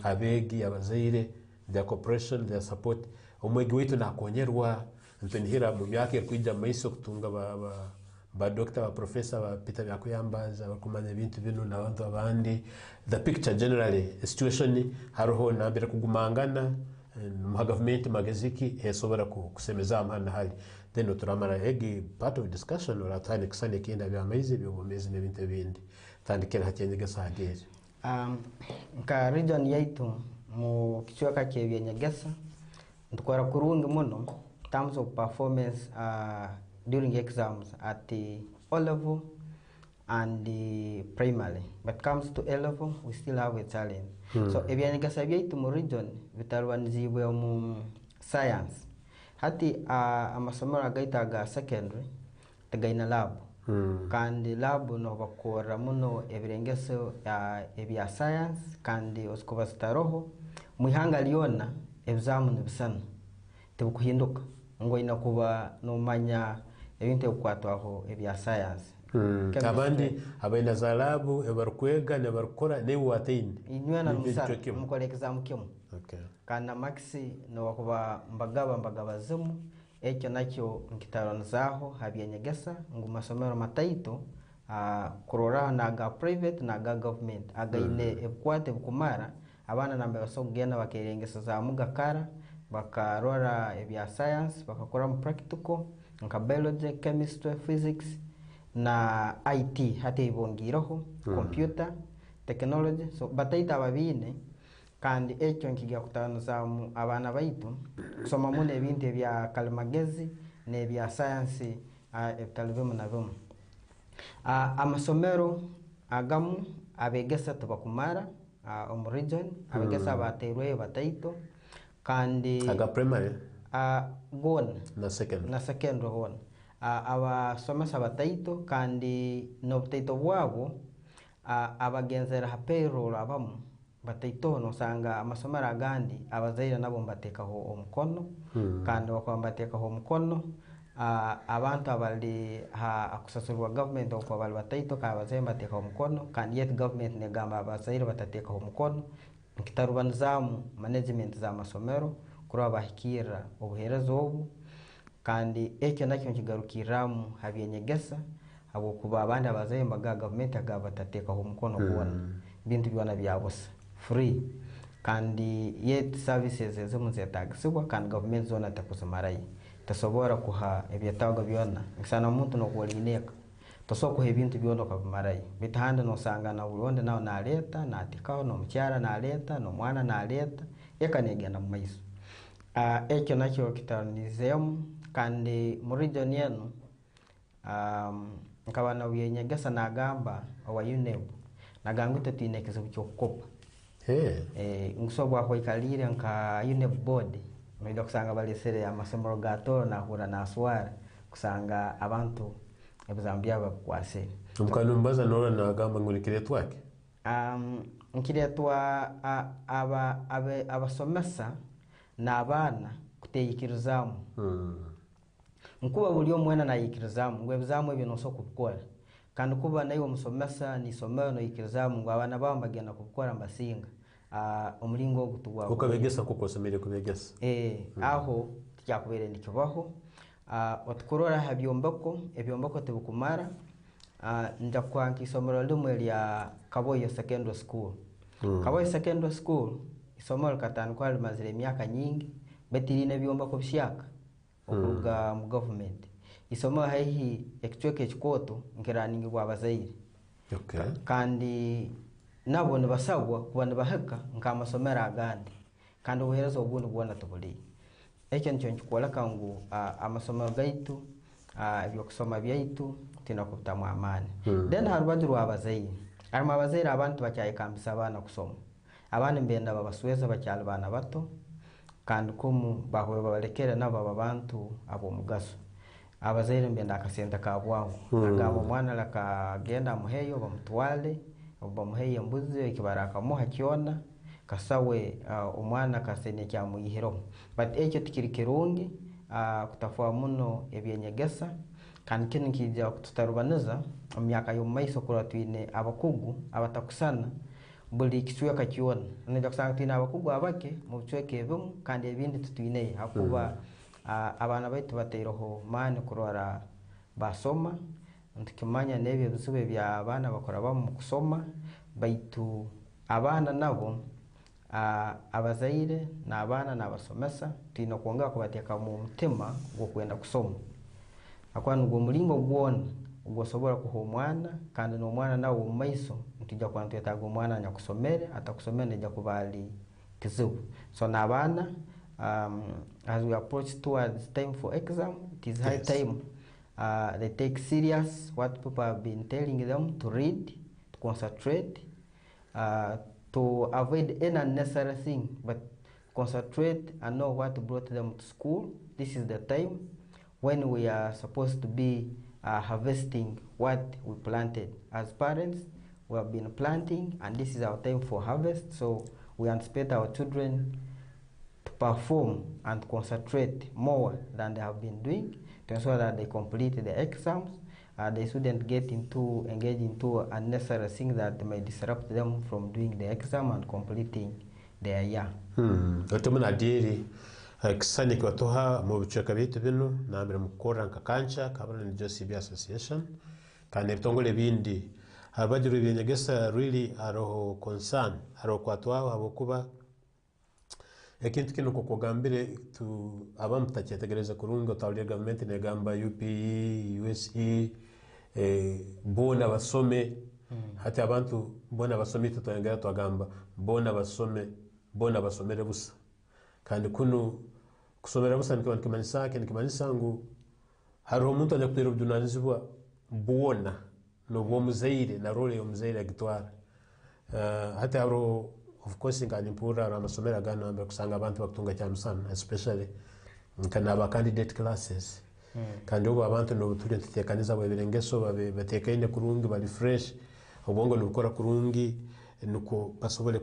abegi, abazaire, their cooperation, their support. Omwegi wetu nakonyerwa ntunihira mu myaka ekuija maiso kutunga ba doctor, ba professor, ba Peter Byakuyambaza bakumanya ebintu bino n'abantu abandi. The picture generally, situation haroho nambere kugumangana mu government magaziki esobora kusemeza amana hali. Then turamara egi part of discussion or atani kisane kinda byamaize byobomezi n'ebintu bindi tandikira hakyengesa hagere. Nka region yaitu mu kichwaka kyebyenyegesa ntukora kurungi muno in terms of performance during exams at the O level and the primary. But comes to A level, we still have a challenge. So ebyenyegesa byaitu mu region bitarwanizibwe mu science. Hati amasomero agaitaga secondary tagaina lab. Kandi lab no bakora muno ebirengeso ebya science kandi osikuba staroho muihanga liona exam nibisana tebukuhinduka ngo ina kuba no manya ebintu ekwatwaho ebya science. Abandi abaina za lab ebarukwega ne barukora ne watein inywana musara mukora exam kimu. Okay. Kana maxi no kuba mbagaba zimu ekyo nakyo nkitaronzaho habyenyegesa ngo masomero mataito kurora naga private naga government againe ekwate bukumara abana nambe basogenda bakerengesa za mugakara bakarora ebya science bakakora mu practical nka biology, chemistry, physics na IT hati ibongiroho computer technology. So bataita ababine kandi ekyo nkigia kutanoza abana baitu kusoma mune ebintu ebya kalimagezi nebya science ebitalivimu na vimu. Amasomero agamu abegesa tubakumara omu region abegesa baterwe bataito kandi aga primary gona na secondary gona abasomesa bataito kandi no bataito bwabo abagenzera ha payroll abamu bataito no sanga amasomero agandi abazaire nabo mbatekaho omukono kandi bakwambatekaho omukono abantu abali akusasurwa government okwa bali bataito ka abazaire mbatekaho omukono kandi yet government negamba abazaire batatekaho omukono nkitarubanzamu management za amasomero kuraba bahikira obuherezo obu kandi ekyo nakyo nkigarukiramu habyenyegesa abo kuba abandi abazaire mbaga government aga batatekaho omukono kubona bintu byona byabusa free kandi yet services ezimu zetagisibwa kandi government zona takuzimarai tasobora kuha ebyetago byona nkisana omuntu nokulineka tosokuha ebintu byona okabimarai bitahanda nosanga na bulonde nawo naleta natikaho nomukyara naleta nomwana naleta ekanegenda mu maiso. Ekyo nakyo kitanizemu kandi mu region yenu nkabana byenyegesa nagamba owa UNEB naganga tutine kizibu kyokukopa ngusobwa kwikalire nka UNEB board mwida kusanga balesere amasomero gato nahura naswara kusanga abantu ebuzambya bakwase umukanumbaza nora nagamba ngurikiretwa wake nkiretwa abasomesa n'abana kuteyikirizamu nkuba buli omwana nayikirizamu ngo ebizamu ebyo noso kubikora kandi kuba nayo omusomesa nisomero noyikirizamu ngo abana babo bagenda kubikora mbasinga omulingo ogutugwa ukabegesa kukosomere kubegesa aho kyakubere ndikibaho otukurora ebyombako tebukumara nja kwa nkisomero limwe lya Kaboyo Secondary School. Kaboyo Secondary School isomero katani kwa limazire miaka nyingi betirine byomba ko byaka okuruga mu government. Isomero haihi ekicweke ekikoto nkiraningi bwa bazaire. Okay. Kandi nabo nibasagwa kuba nibaheka nkamasomero agandi kandi ubuherezo obundi bwona tubuli. Ekyo nicyo nkikola kangu amasomero gaitu ebyo kusoma byaitu tinakubutamu amani. Then harubaju rwa bazaire arimo abazaire abantu bacyayikambisa abana kusoma. Abana mbenda babasweza bacyali bana bato kandi kumu bahwe babalekera nabo abantu abo mugaso. Abazaire mbenda akasenta ka bwangu agabo mwana lakagenda muheyo bamutwale bamuheye mbuzi ikibaraka muha kiona kasawe umwana kasene kya muyihiro. But ekyo tikiri kirungi kutafwa muno ebyenyegesa kandi kino kijja kututarubaniza emyaka y'omumaiso kura twine abakugu abatakusana buli kisweka kiona nija kusanga twine abakugu abake mu bicweke ebimu kandi ebindi tutwine hakuba abana baitu bateiroho mani kurora basoma ntukimanya nebyo bisube bya abana bakora bamu kusoma baitu abana nabo abazaire na abana nabasomesa twine kuonga kubateka mu mutima gwo kwenda kusoma akwanu gwo mulingo gwona ugosobora kuho mwana kandi no mwana nawo mu maiso ntujja kwantu yataga umwana nya kusomere atakusomene nja kubali kizubu. So na abana as we approach towards time for exam, it is high time they take serious what people have been telling them to read, to concentrate, to avoid any unnecessary thing, but concentrate and know what brought them to school. This is the time when we are supposed to be harvesting what we planted. As parents, we have been planting and this is our time for harvest, so we anticipate our children to perform and concentrate more than they have been doing to ensure that they complete the exams. They shouldn't get engage into unnecessary things that may disrupt them from doing the exam and completing their year. Otomuna diri kisani kwa toha mu bicweka bitu bino nambere mukora nkakancha kabana ni JCB Association kandi bitongole bindi abajuru byenyegesa really aroho concern aroho kwatwa abokuba ekintu kino kokogambire tu abamutachetegereza kurunga tawali government negamba UPE USE bona basome hati abantu bona basome tutongera twagamba bona basomere busa kandi kuno kusomera busa nikimanisa ngo hariho umuntu ajya kutera ubunanizibwa bona no bwo muzaire na role yo muzaire agitwara hati haro of course ngani mpura amasomera gano ambe kusanga abantu bakutunga cyane sana especially kana aba candidate classes kandi ubu abantu no turi tutekaniza bwebirengeso batekaine kurungi bali fresh ubongo no gukora kurungi nuko basobole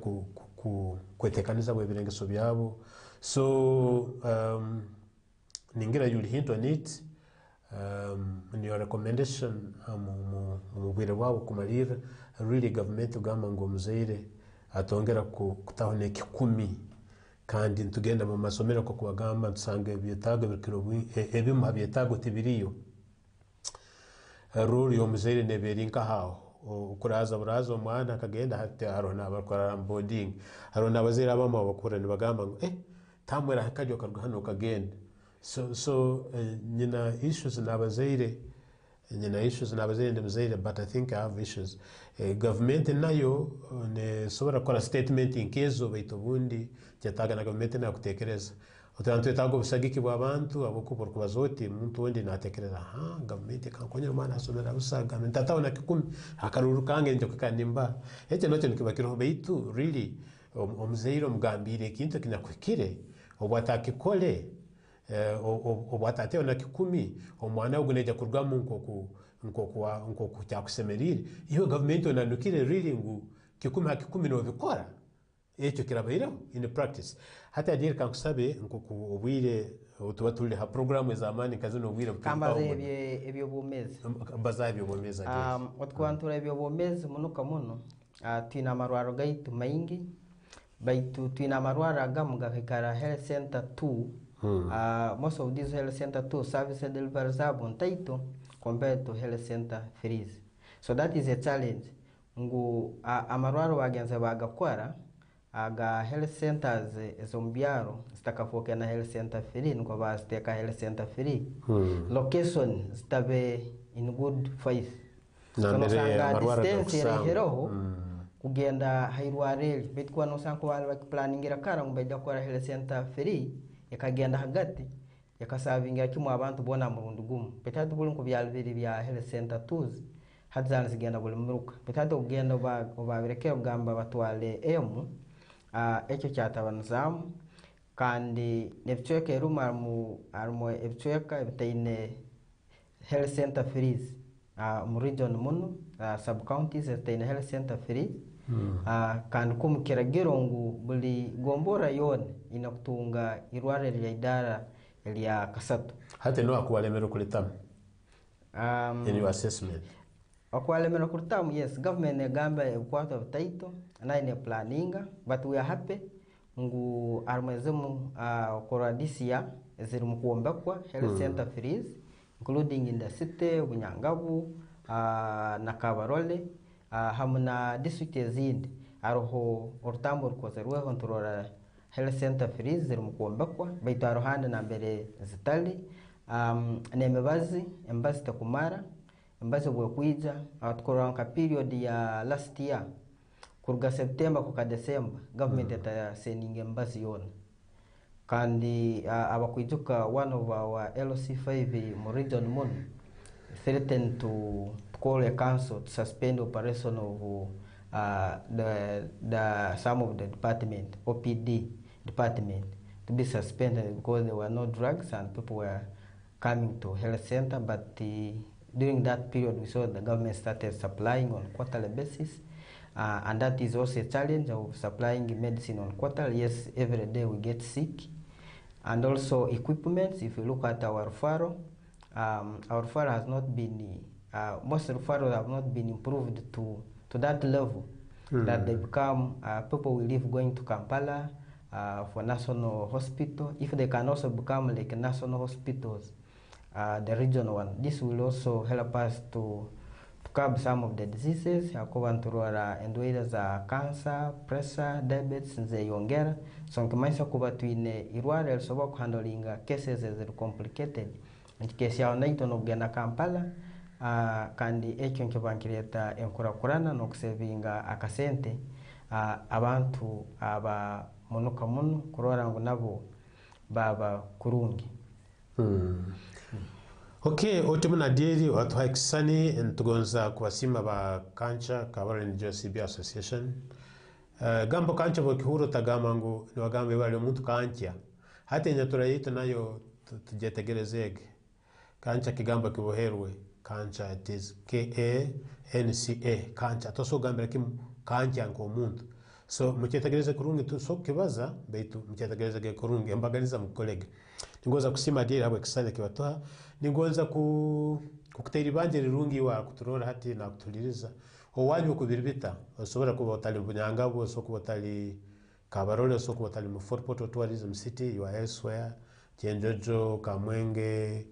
kwetekaniza bwebirengeso byabo. So ningira you'll hint on it in your recommendation mubwire wabo kumalira really government ugamba ngo muzaire atongera kutahone kikumi kandi ntugenda mu masomero ko kubagamba tusange byetaga bikiro ebimu byetago tibiriyo rule yo muzaire neberinka hawo ukuraza buraza umwana akagenda hati arona abakora boarding arona abazaire abamo abakora ni bagamba ngo tamwera hakajyo karwa hano kagenda so nyina issues nabazaire muzaire but I think I have issues government nayo ne sobora kora statement in case baito bundi cyataga na government na kutekereza utantu etago bisagiki bw'abantu abokubor kubazoti muntu wende natekereza government kankonyera mana asomera busaga ntatawona kikumi akaruru kange nje kukanimba ete note nikibakiro baitu really omuzaire omugambire kintu kinakwikire obwatakikole obwatate ona kikumi omwana uguneja kurgamu nko cyakusemerire iyo government onandukire really ngu kikumi no bikora ekyo kirabairaho in practice hata adire kankusabe nko kubwire utubatulire ha program ezamani kazi no bwire kamba ebyo bomezi bazabyo bomeza otwantura ebyo bomezi munuka muno twina amarwaro gaitu maingi baitu twina amarwaro agamu gakikara health center 2 most of these health center 2 service deliveries abun taito compared to health center 3 So that is a challenge. Ngu amarwaro bagenza bagakora aga health centers ezombyaro zitakafoke na health center free ngo baziteka health center free. Location zitabe in good faith. So no sanga distance yereheroho kugenda hairwareli bitwa no sanko wale bakiplaningira kara ngubajja kora health center free yakagenda hagati yakasavingira kimwe abantu bona murundi gumu petatu buli kubyalo biri bya health center tools hadzana zigenda buli muruka petatu kugenda babirekera kugamba batwale emu ekyo kyatabanzamu kandi nebicweka eruma armo ebicweka ebitaine health center free mu region muno sub counties ebitaine health center free kandi kumukiragiro ngu buli gombora yone inakutunga irware lya idara lya kasatu hata no akuwalemera kulitamu in your assessment akuwalemera kulitamu. Yes, government negamba ekwata bitaito naine planninga but we are happy ngu armezemu koradisia ziri mukuombekwa health center freeze including in the city Bunyangabu na Kabarole hamuna district ezindi aroho ortambo rukozerweho nturora health center freeze ziri mukuombekwa baitu arohande na mbere zitali nemebazi embazi takumara embazi bwekwija atukora nka period ya last year kuruga September kuka December government etaseninga embazi yona kandi abakwijuka one of our LC5 mu region muno threatened to call a council to suspend operation of the some of the department OPD department to be suspended because there were no drugs and people were coming to health center. But during that period we saw the government started supplying on quarterly basis and that is also a challenge of supplying medicine on quarterly. Yes, every day we get sick. And also equipment. If you look at our referral has not been most referrals have not been improved to that level that they become people will live going to Kampala for national hospital. If they can also become like national hospitals, the regional one, this will also help us to curb some of the diseases akubanturora endwara za cancer, pressure, diabetes nzeyongera. So nkimanisha kuba twine irwara elisobola kuhandlinga cases eziri complicated nkikesi yawe naito nokugenda Kampala kandi ekyo nkibankireta enkurakurana nokusevinga akasente abantu aba munuka muno kurora ngu nabo baba kurungi. Okay, otimuna diri watu haikisani ntugonza kuwasima ba kancha Kabarole JCB Association. Gambo kancha bokihuro tagamangu ni wagambe wale omuntu kancha hata nyatura yito nayo tujetegerezege kancha kigamba kiboherwe kancha it is KANCA kancha toso gambira kim kancha ngo omuntu so muchetegereze kurungi tuso kibaza baitu muchetegereze kurungi embagaliza mukolege ningoza kusima dira habwe kisanya kiwatoha ningoza kukuteri banje rirungi wa kuturora hati na kutuliriza owanyu kubiribita osobora kuba otali Bunyangabu osokuba otali Kabarole osokuba otali mu Fort Portal Tourism City you are elsewhere Chenjojo Kamwenge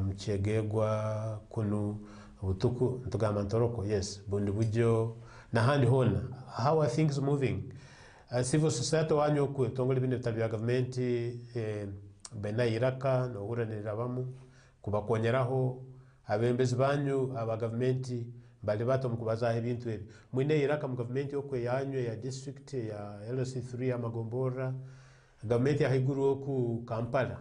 Mchegegwa kunu Butuku ntugama Ntoroko yes Bundi Bujo na handi hona how are things moving civil society wanyu ku tongole bine bitali ya government bena iraka no huranira bamu kubakonyeraho abembezi banyu aba government bali bato mukubaza ebintu ebi mwine iraka mu government okwe yanyu ya district ya LC3 ya Magombora government ya higuru ku Kampala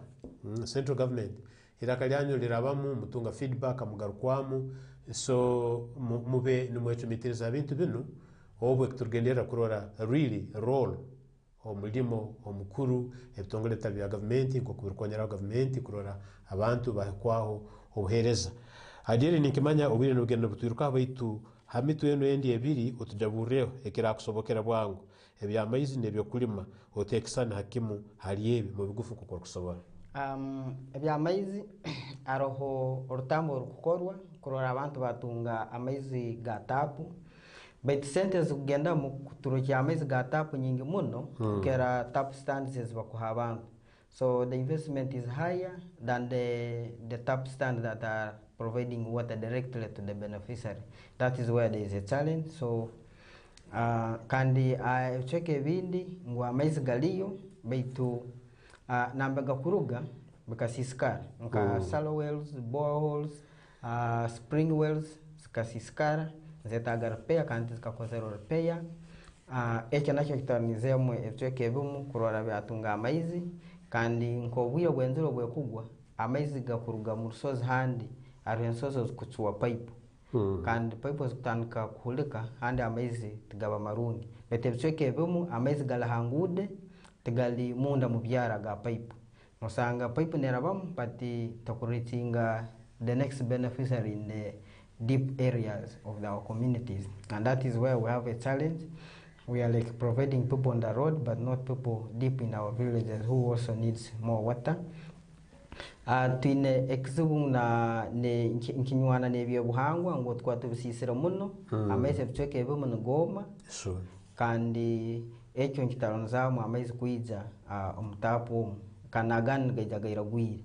central government iraka lyanyu lirabamu mutunga feedback amugarukwamu so mube nimwecho mitiriza bintu bino obwe kuturgendera kurora really role omulimo omukuru ebitongole tabi ya government ngo kubirkwanyara government kurora abantu bakwaho obuhereza adiri nikimanya obire n'ugendo butwiruka baitu hamitu eno endi ebiri otujabureho ekira kusobokera bwangu ebyamaizi nebyo kulima otekisana hakimu haliyebi mu bigufu kukora kusobora ebyamaizi aroho orutambo rukukorwa kurora abantu batunga amaizi ga tapu baitu sente zikugenda mu kuturukya amaizi ga tapu nyingi muno kera tap stands ezibakuha abantu so the investment is higher than the tap stand that are providing water directly to the beneficiary. That is where there is a challenge. So kandi cheke vindi ngwa maizi galiyo baitu nambega kuruga bakasiskara nka shallow wells, boreholes, spring wells sikasiskara zetaga repair kandi zikakozero repair. Ekyo nakyo kitanizemu ebicweke bimu kurora byatunga amaizi kandi nkobwire bwenzero bwekugwa amaizi gakuruga mu rusozi handi ari ensozi zikucuwa pipe kandi pipe zikutandika kuhulika handi amaizi tigaba marungi bete ebicweke bimu amaizi galahangude tigali munda mu byara ga pipe nosanga pipe nerabamu but takuritinga the next beneficiary in the deep areas of our communities, and that is where we have a challenge. We are like providing people on the road, but not people deep in our villages who also needs more water. Tuine ekizibu na nkinywana nebyo buhangwa ngo twatubisisira muno amaizi bicweke bimu ngoma kandi ekyo nkitaronzamu amaizi kuija omutapu kanagani gajaga gwire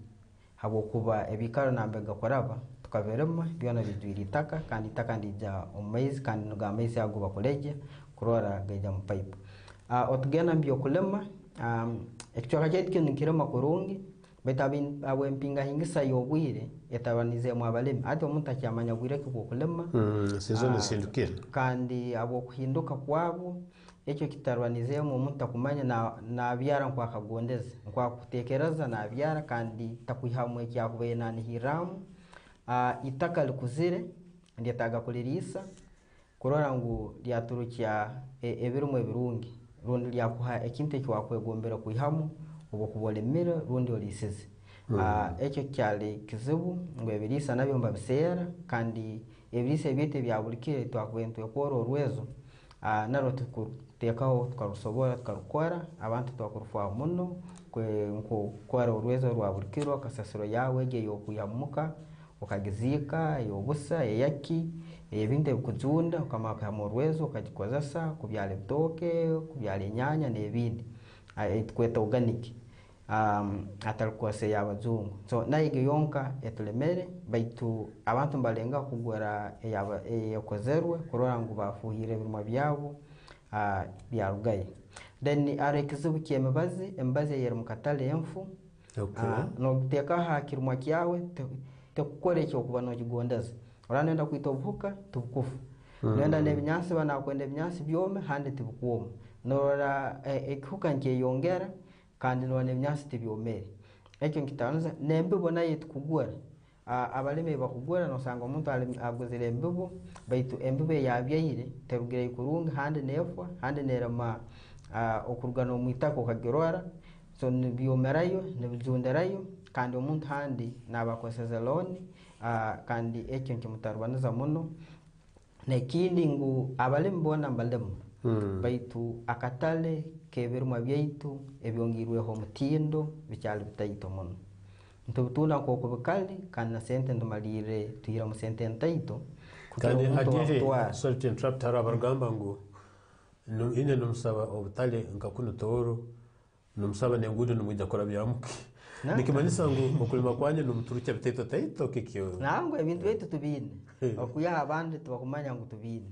habo kuba ebikaro nambega koraba tukaverema byona bidwiri taka kandi taka ndija omaizi kandi nuga amaizi ago bakoleje kurora gaja mu pipe. Otugena mbyo kulema ekyo kajetike nikirema kurungi betabin awe mpinga hingisa yobwire etabanize mu abalemi ati omuntu akyamanya gwire ko kulema season isindukira kandi abo kuhinduka kwabo ekyo kitarwanize mu omuntu akumanya na byara kwa kagondeze kwa kutekereza na byara kandi takwihamwe kyakubaye nani hiramu itaka likuzire ndiye taga kulirisa kurora ngo lyaturukya ebirumu ebirungi rundi lyakuha ekinte kyakwegombera kuihamu ubo kubolemera rundi olisize ekyo kyali kizibu ngo ebirisa nabyo mbabisera kandi ebirisa ebyete byabulikire twakubentwe kworo orwezo naro tukutekaho tukarusobora tukarukora abantu twakurufa muno nko kwara orwezo rwabulikiro kasasiro yawe ge yokuyamuka ukagizika yobusa yaki ebinde kujunda kama kama orwezo ukajikozasa kubyale bitoke kubyale nyanya nebindi kweta organic atalkwase yabazungu so naige yonka etulemere baitu abantu mbalenga kugora yakozerwe kurora ngo bafuhire birimo byabo byarugaye then arekizubu kyemebazi embaze yere mukatale emfu no guteka hakirumwa kyawe tekukore cyo kuba no kigondaza oranenda kwitobuka tubukufu nenda nebinyansi bana kwende binyansi byome hande tibukuoma nora ekuka nke yongera kandi no nebinyansi tibyomere ekyo nkitanza nembe bona yetukugora abaleme bakugora no sanga umuntu agozere embibo baitu embibe yabyayire terugire kurunga hande nefwa hande nerama okurugano mwitako kagirora so nibyomerayo nibijunderayo kandi umuntu handi nabakoseza loan kandi ekyo nkimutarwaniza muno nekindi ngu abalemi bona mbalemu baitu akatale keberuma byaitu ebyongirweho mutindo bicyali bitaito muno ntubutuna ko kubikali kana sente ndumalire tuyira mu sente ntaito kandi agire sorry interrupt harabargamba ngo ine numusaba obutale ngakuno toro numusaba nengudo numujya kora byamuke nikimanisa ngo okulima kwanye numuturuke bitaito taito kikyo nango ebintu bitu tubine okuya abandi tubakumanya ngo tubine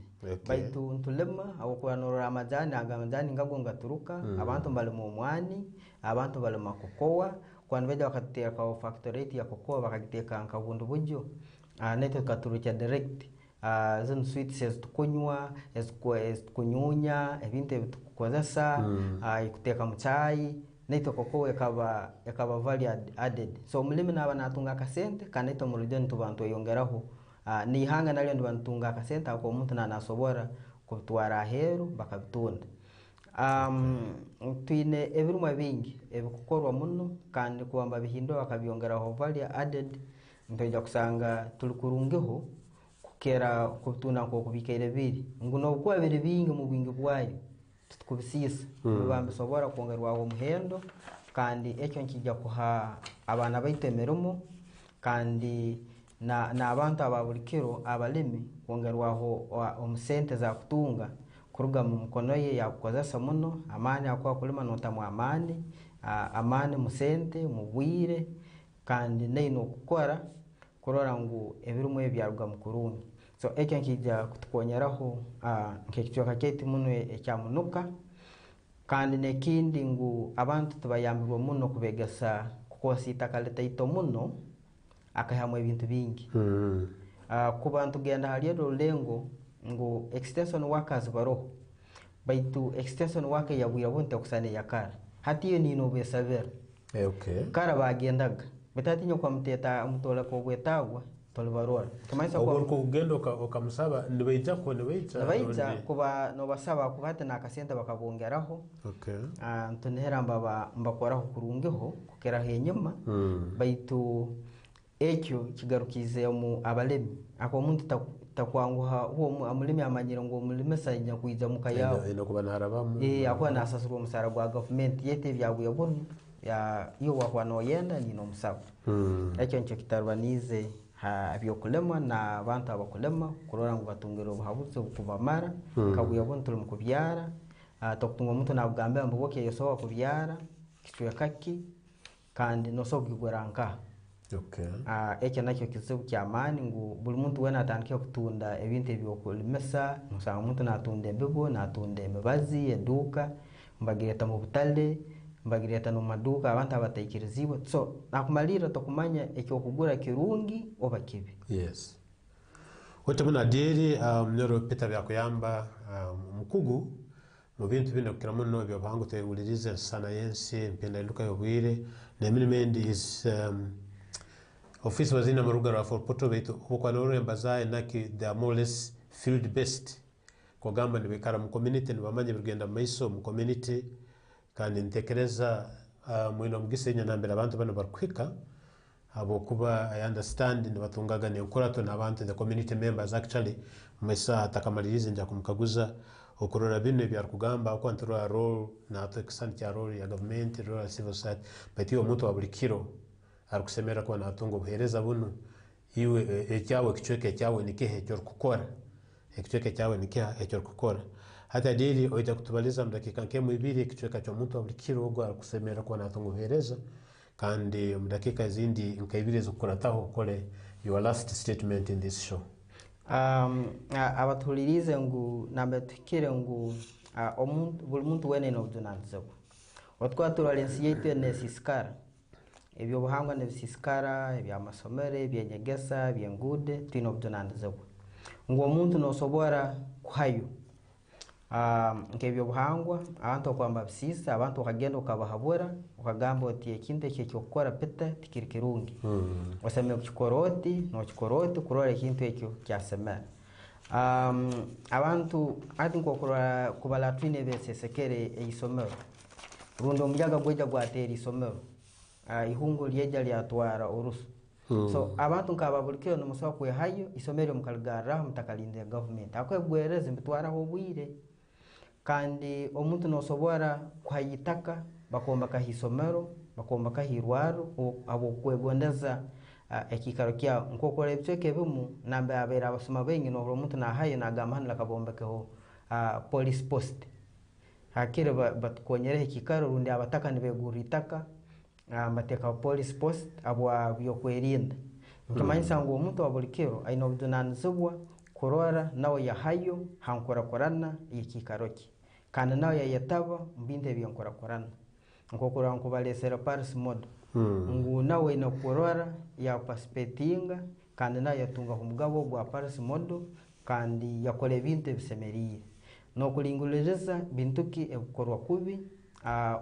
baitu ntulema awokuranora amajani agamajani ngagonga turuka abantu bali mu mwani abantu bali makokoa kwani beja wakateka factory ya kokoa bakagiteka nkabundu bujyo neto katuruka direct zin sweets ezitukunywa ezikunyunya ebintu ebitukozesa ikuteka muchai neto kokoa ekaba value added so mulimi naba natunga kasente kaneto muludeni tubantu yongeraho ni hanga nalyo ndibantunga kasente ako umuntu nasobora kutwara hero bakabitunda tuine ebirumwa bingi ebikukorwa muno kandi kuamba bihindo bakabyongeraho value added ntoja kusanga tulikurungeho kukera kutuna ko kubikaire biri nguno kwa biri bingi mu bingi bwayo tukubisisa bambe sobora kongerwaho muhendo kandi ekyo nkijja kuha abana baitemerumo kandi na abantu ababulikiro abalimi kongerwaho omusente za kutunga kuruga mu mukono ye yakukozesa muno amani akwa kulima notamu amani musente mubwire kandi neino kukora kurora ngu ebirumu ebyaruga mu kurungi. So ekyo nkija kutukonyeraho nk'ekicweka kyaitu muno ekyamunuka, kandi n'ekindi ngu abantu tubayambirwe muno kubegesa kukosa itaka litaito muno akahamu ebintu bingi. Kuba ntugenda hali rulengo ngu extension workers baroho, baitu extension worker yabwira bonte kusane yakara hati iyo nino besavera. Okay. Kara bagendaga betatinyo kwa mteta mutola ko bwetagwa tolibarora kamaisa kwa ko ugendo okamusaba nibeija kuba no basaba kubate nakasente bakabongeraho. Okay. Ntunehera mbakoraho kurungeho kukera henyuma. Baitu ekyo kigarukize mu abalemi ako muntu takwanguha uwo amulimi amanyira ngo umulimi sajya kuija mukayawo ino kubana harabamu akwa nasasura umusara gwa government yete byaguye bunu ya iyo wakwa no yenda nino musaba. Ekyo ncho kitarubanize byokulema na abantu abakulema kurora ngo batungero buhabutse kubamara kabuye bunu tuli mukubyara tokutunga muntu nabugambe amboke yosowa kubyara kichwe kaki kandi nosogigweranka. Okay. Ekyo nakyo kizibu kyamani ngu buli muntu wena atandike kutunda ebintu ebyokulimesa musanga muntu natunda embibo natunda emibazi eduka mbagireta mu butale mbagireta no maduka abantu abataikirizibwa. So nakumalira tokumanya ekyo kugura kirungi oba kibi. Yes. Wote muna diri mnyoro pita byakuyamba mukugu mu bintu bino kira muno byo bangu te ulirize sana yensi mpenda luka yobwire na minimendi is office wazina marugara for poto beto kwa noro embazaye naki they are more or less field based kwa gamba ni bekara mu community ni bamanye bigenda maiso mu community kandi ntekereza mwino mgisenya nambera abantu bano barkwika abo kuba I understand ni batungaga ni ukurato na abantu the community members actually mesa atakamalize nja kumkaguza okurora bino bya kugamba ko antura role na ateksan cha role ya government role civil society but yo muntu abulikiro akusemera kwa natungo buhereza buno iwe ekyawe kichweke cyawe nikihe cyo kukora ekichweke cyawe nikihe cyo kukora hata dili oita kutubaliza mdakika nkemu ibiri kichweka cyo muntu abulikiro ogwa akusemera kwa natungo buhereza kandi mdakika zindi nkaibiri zokurataho kole your last statement in this show. Abatulirize ngu nambetukire ngu buli muntu wene no budunanzo watwa turalensi yetu nesiskara ebyo buhangwa nebisiskara ebya masomere ebyenyegesa ebyengude twino budunanzo ngo omuntu no sobora kuhayo nkebyo buhangwa abantu kwamba bisisa abantu kagenda ukabahabura ukagamba oti ekinte cyo gukora pete tikirikirungi waseme kuchikoroti no chikoroti kurora ekintu ekyo kyasemera. Abantu ati nkokora kubala twine besesekere eisomero rundo mjaga bweja gwatera isomero ihungo lyeja lyatwara urusu. So abantu nkababulikiro no musaba kwe hayo isomero mukalgara mutakalinde government akwebwereze mbitwara hobwire kandi omuntu no sobora kwayitaka bakomba kahisomero bakomba kahirwaro abo kwegondeza ekikaro kya nkokora ebiceke bimu nambe abera abasoma bengi no omuntu na haye na gamana kabombekeho police post hakire batukonyere ekikaro rundi abataka nibeguritaka bateka police post abo byokwerinda nkamanyisa ngo omuntu abulikiro aino budunanzibwa kurora nawe yahayo hankora korana yikikaroki kandi nawe yayetaba mbinde byonkora korana nkokora nkubalesera paris mod ngu nawe no kurora ya perspectinga kandi nawe yatunga umugabo gwa paris mod kandi yakole binte bisemeriye no kulinguliriza bintuki ebukorwa kubi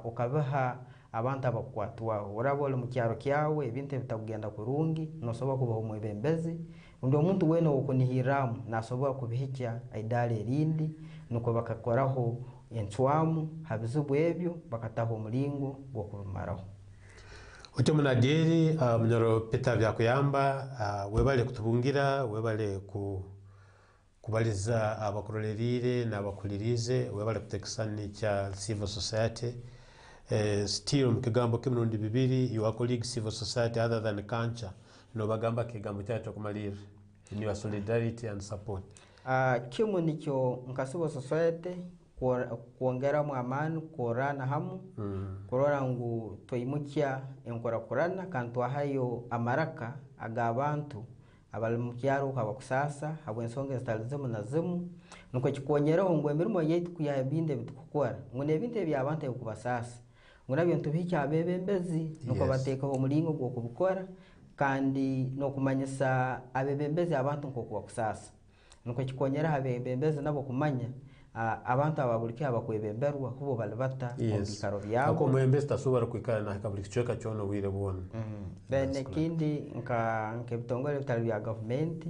ukabaha abantu abakwatwa urabole mu cyaro kyawe ibinte bitagenda kurungi no soba kubaho mu bembezi ndo muntu wene ukunihiramu nasoba kubihikya aidale rindi nuko bakakoraho entwamu habizubu ebyo bakataho mulingo bwo kumaraho. Ote munadiri mnyoro peta byakuyamba webale kutubungira webale kubaliza abakurolirire n'abakulirize webale kutekisani cha civil society still mkigambo kimrundi bibiri your colleague civil society other than culture no bagamba kigambo cyacho kumalira in your solidarity and support. Kimu nicho nkasibo society kuongera mu amani korana hamu kurora ngu toimukya enkora korana kantu hayo amaraka aga abantu abali mu kyaro habakusasa habwe ensonga zitali zimu na zimu nuko kikonyeraho ngo emirimo yaitu kuya ebinde bitukukora ngo nebinte by'abantu ebikubasasa ngo nabyo ntubikya abebembezi nuko batekaho umulingo gwo kubukora kandi no kumanyisa abebembezi abantu nko kubakusasa nuko kikonyera abebembezi nabo kumanya abantu ababuliki abakwebemberwa hubo bali bata bikaro byabo ako mwembezi tasobora kwikara na kabuli kichweka chono wire bona bene kindi nke bitongole bitali bya government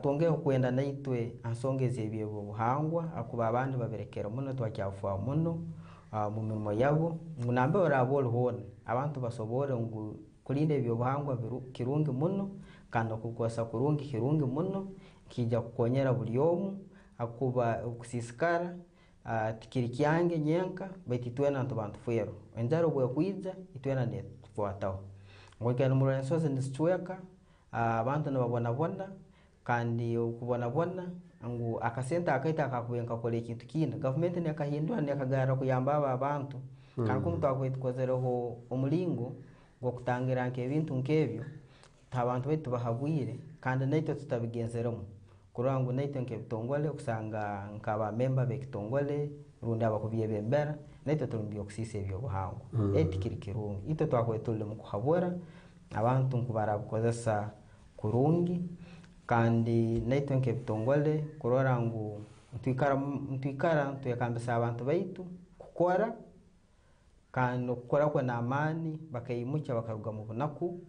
tongeho kwenda naitwe ansongeze ebyo buhangwa akuba abandi baberekera muno twakyafuwa muno mu mirimo yabo munambe orabolo hone abantu basobore ngo kulinda ebyo buhangwa kirungi muno kandi okukosa kurungi kirungi muno kija kukonyera buli omu akuba okusisikara tikiri kyange nyenka betitwena ntubantu fero enjaro bwe kuija itwena ne tufuataho ngokana mu rensoze nisitweka abantu nababona kandi ukubona ngo akasenta akaita akakubenka kole kintu kindi government ne akahindura ne akagara kuyamba abantu kandi kumuntu akwitikozereho umulingo ngo kutangira nke ebintu nkebyo abantu betu bahabwire kandi naito tutabigenzeramo kurangu naito nke bitongole kusanga nkaba member bekitongole rundi abakubiye bembera naito tulumbiye okusisa ebyo buhango etikiri kirungi ito twakwetule mu kuhabura abantu nkubara bukozesa kurungi kandi naito nke bitongole kurora ngo ntwikara tuyakambisa abantu baitu kukora kandi okukora kwa namani bakayimucha bakaruga mu bunaku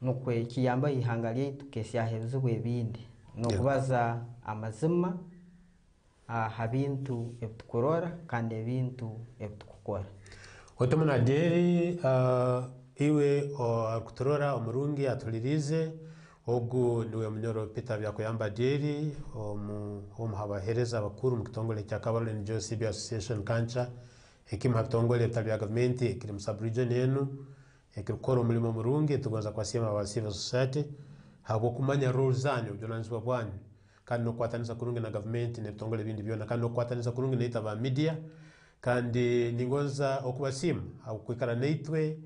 nukwe kiyamba ihanga lyaitu kesyahebuzibu ebindi nokubaza amazima habintu ebitukurora kandi ebintu ebitukukora otomuna deri iwe akuturora omurungi atulirize ogu niwe munyoro Peter byakuyamba deri omuhabahereza abakuru mu kitongole kya Kabarole Njo CB Association Kancha ekimu kitongole tabya government ekiri mu sub-region yenu ekikora umulimo murungi tugonza kwasema wa civil society habo kumanya roles zanyu byonanzwa bwanyu kandi no kwatanisa kurungi na government ne bitongole bindi byona kandi no kwatanisa kurungi neita ba media kandi ningonza okubasimu au kwikara neitwe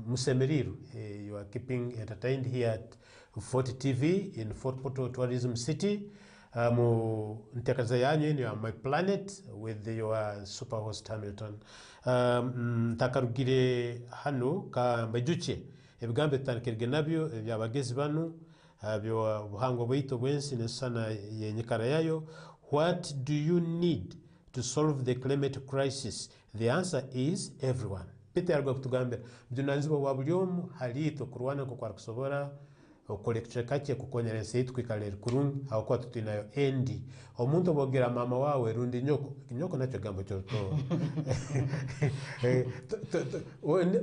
musemeriro you are keeping entertained here at Fort TV in Fort Portal Tourism City mu ntekaza yanyu ni My Planet with your super host Hamilton takarugire hano ka mbajuche ebigambe tankirge nabyo byabagezi banu byo buhango bwito bwensi nesana yenyikara yayo. What do you need to solve the climate crisis? The answer is everyone. Peter yarwa kutugambira byunanzibo wabulyomu halito kurwana ko kwa kusobora okolekche kake kukonyera seitu kwikalera kurungi akwa tutinayo endi omuntu bogera mama wawe rundi nyoko nacho gambo cyoto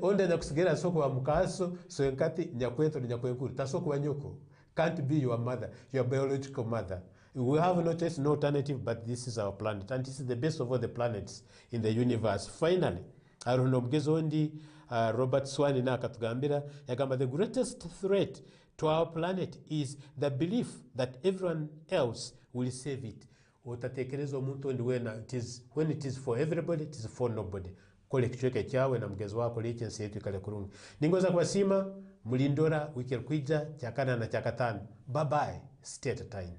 onde nakusigera soko wa mukaso so enkati nyakwento nyakwenkuru tasoko wa nyoko can't be your mother, your biological mother. We have no choice, no alternative, but this is our planet and this is the best of all the planets in the universe. Finally, Arunomgezondi Robert Swan na akatugambira yagamba the greatest threat to our planet is the belief that everyone else will save it. Utatekereza omuntu ndi wena when it is for everybody, it is for nobody. Kole kichweke chawe na mgezo wako lichensi yetu ikale kurungi. Ningoza kwa sima mulindora wiki kwija chakana na chakatano. Bye bye. Stay at a time.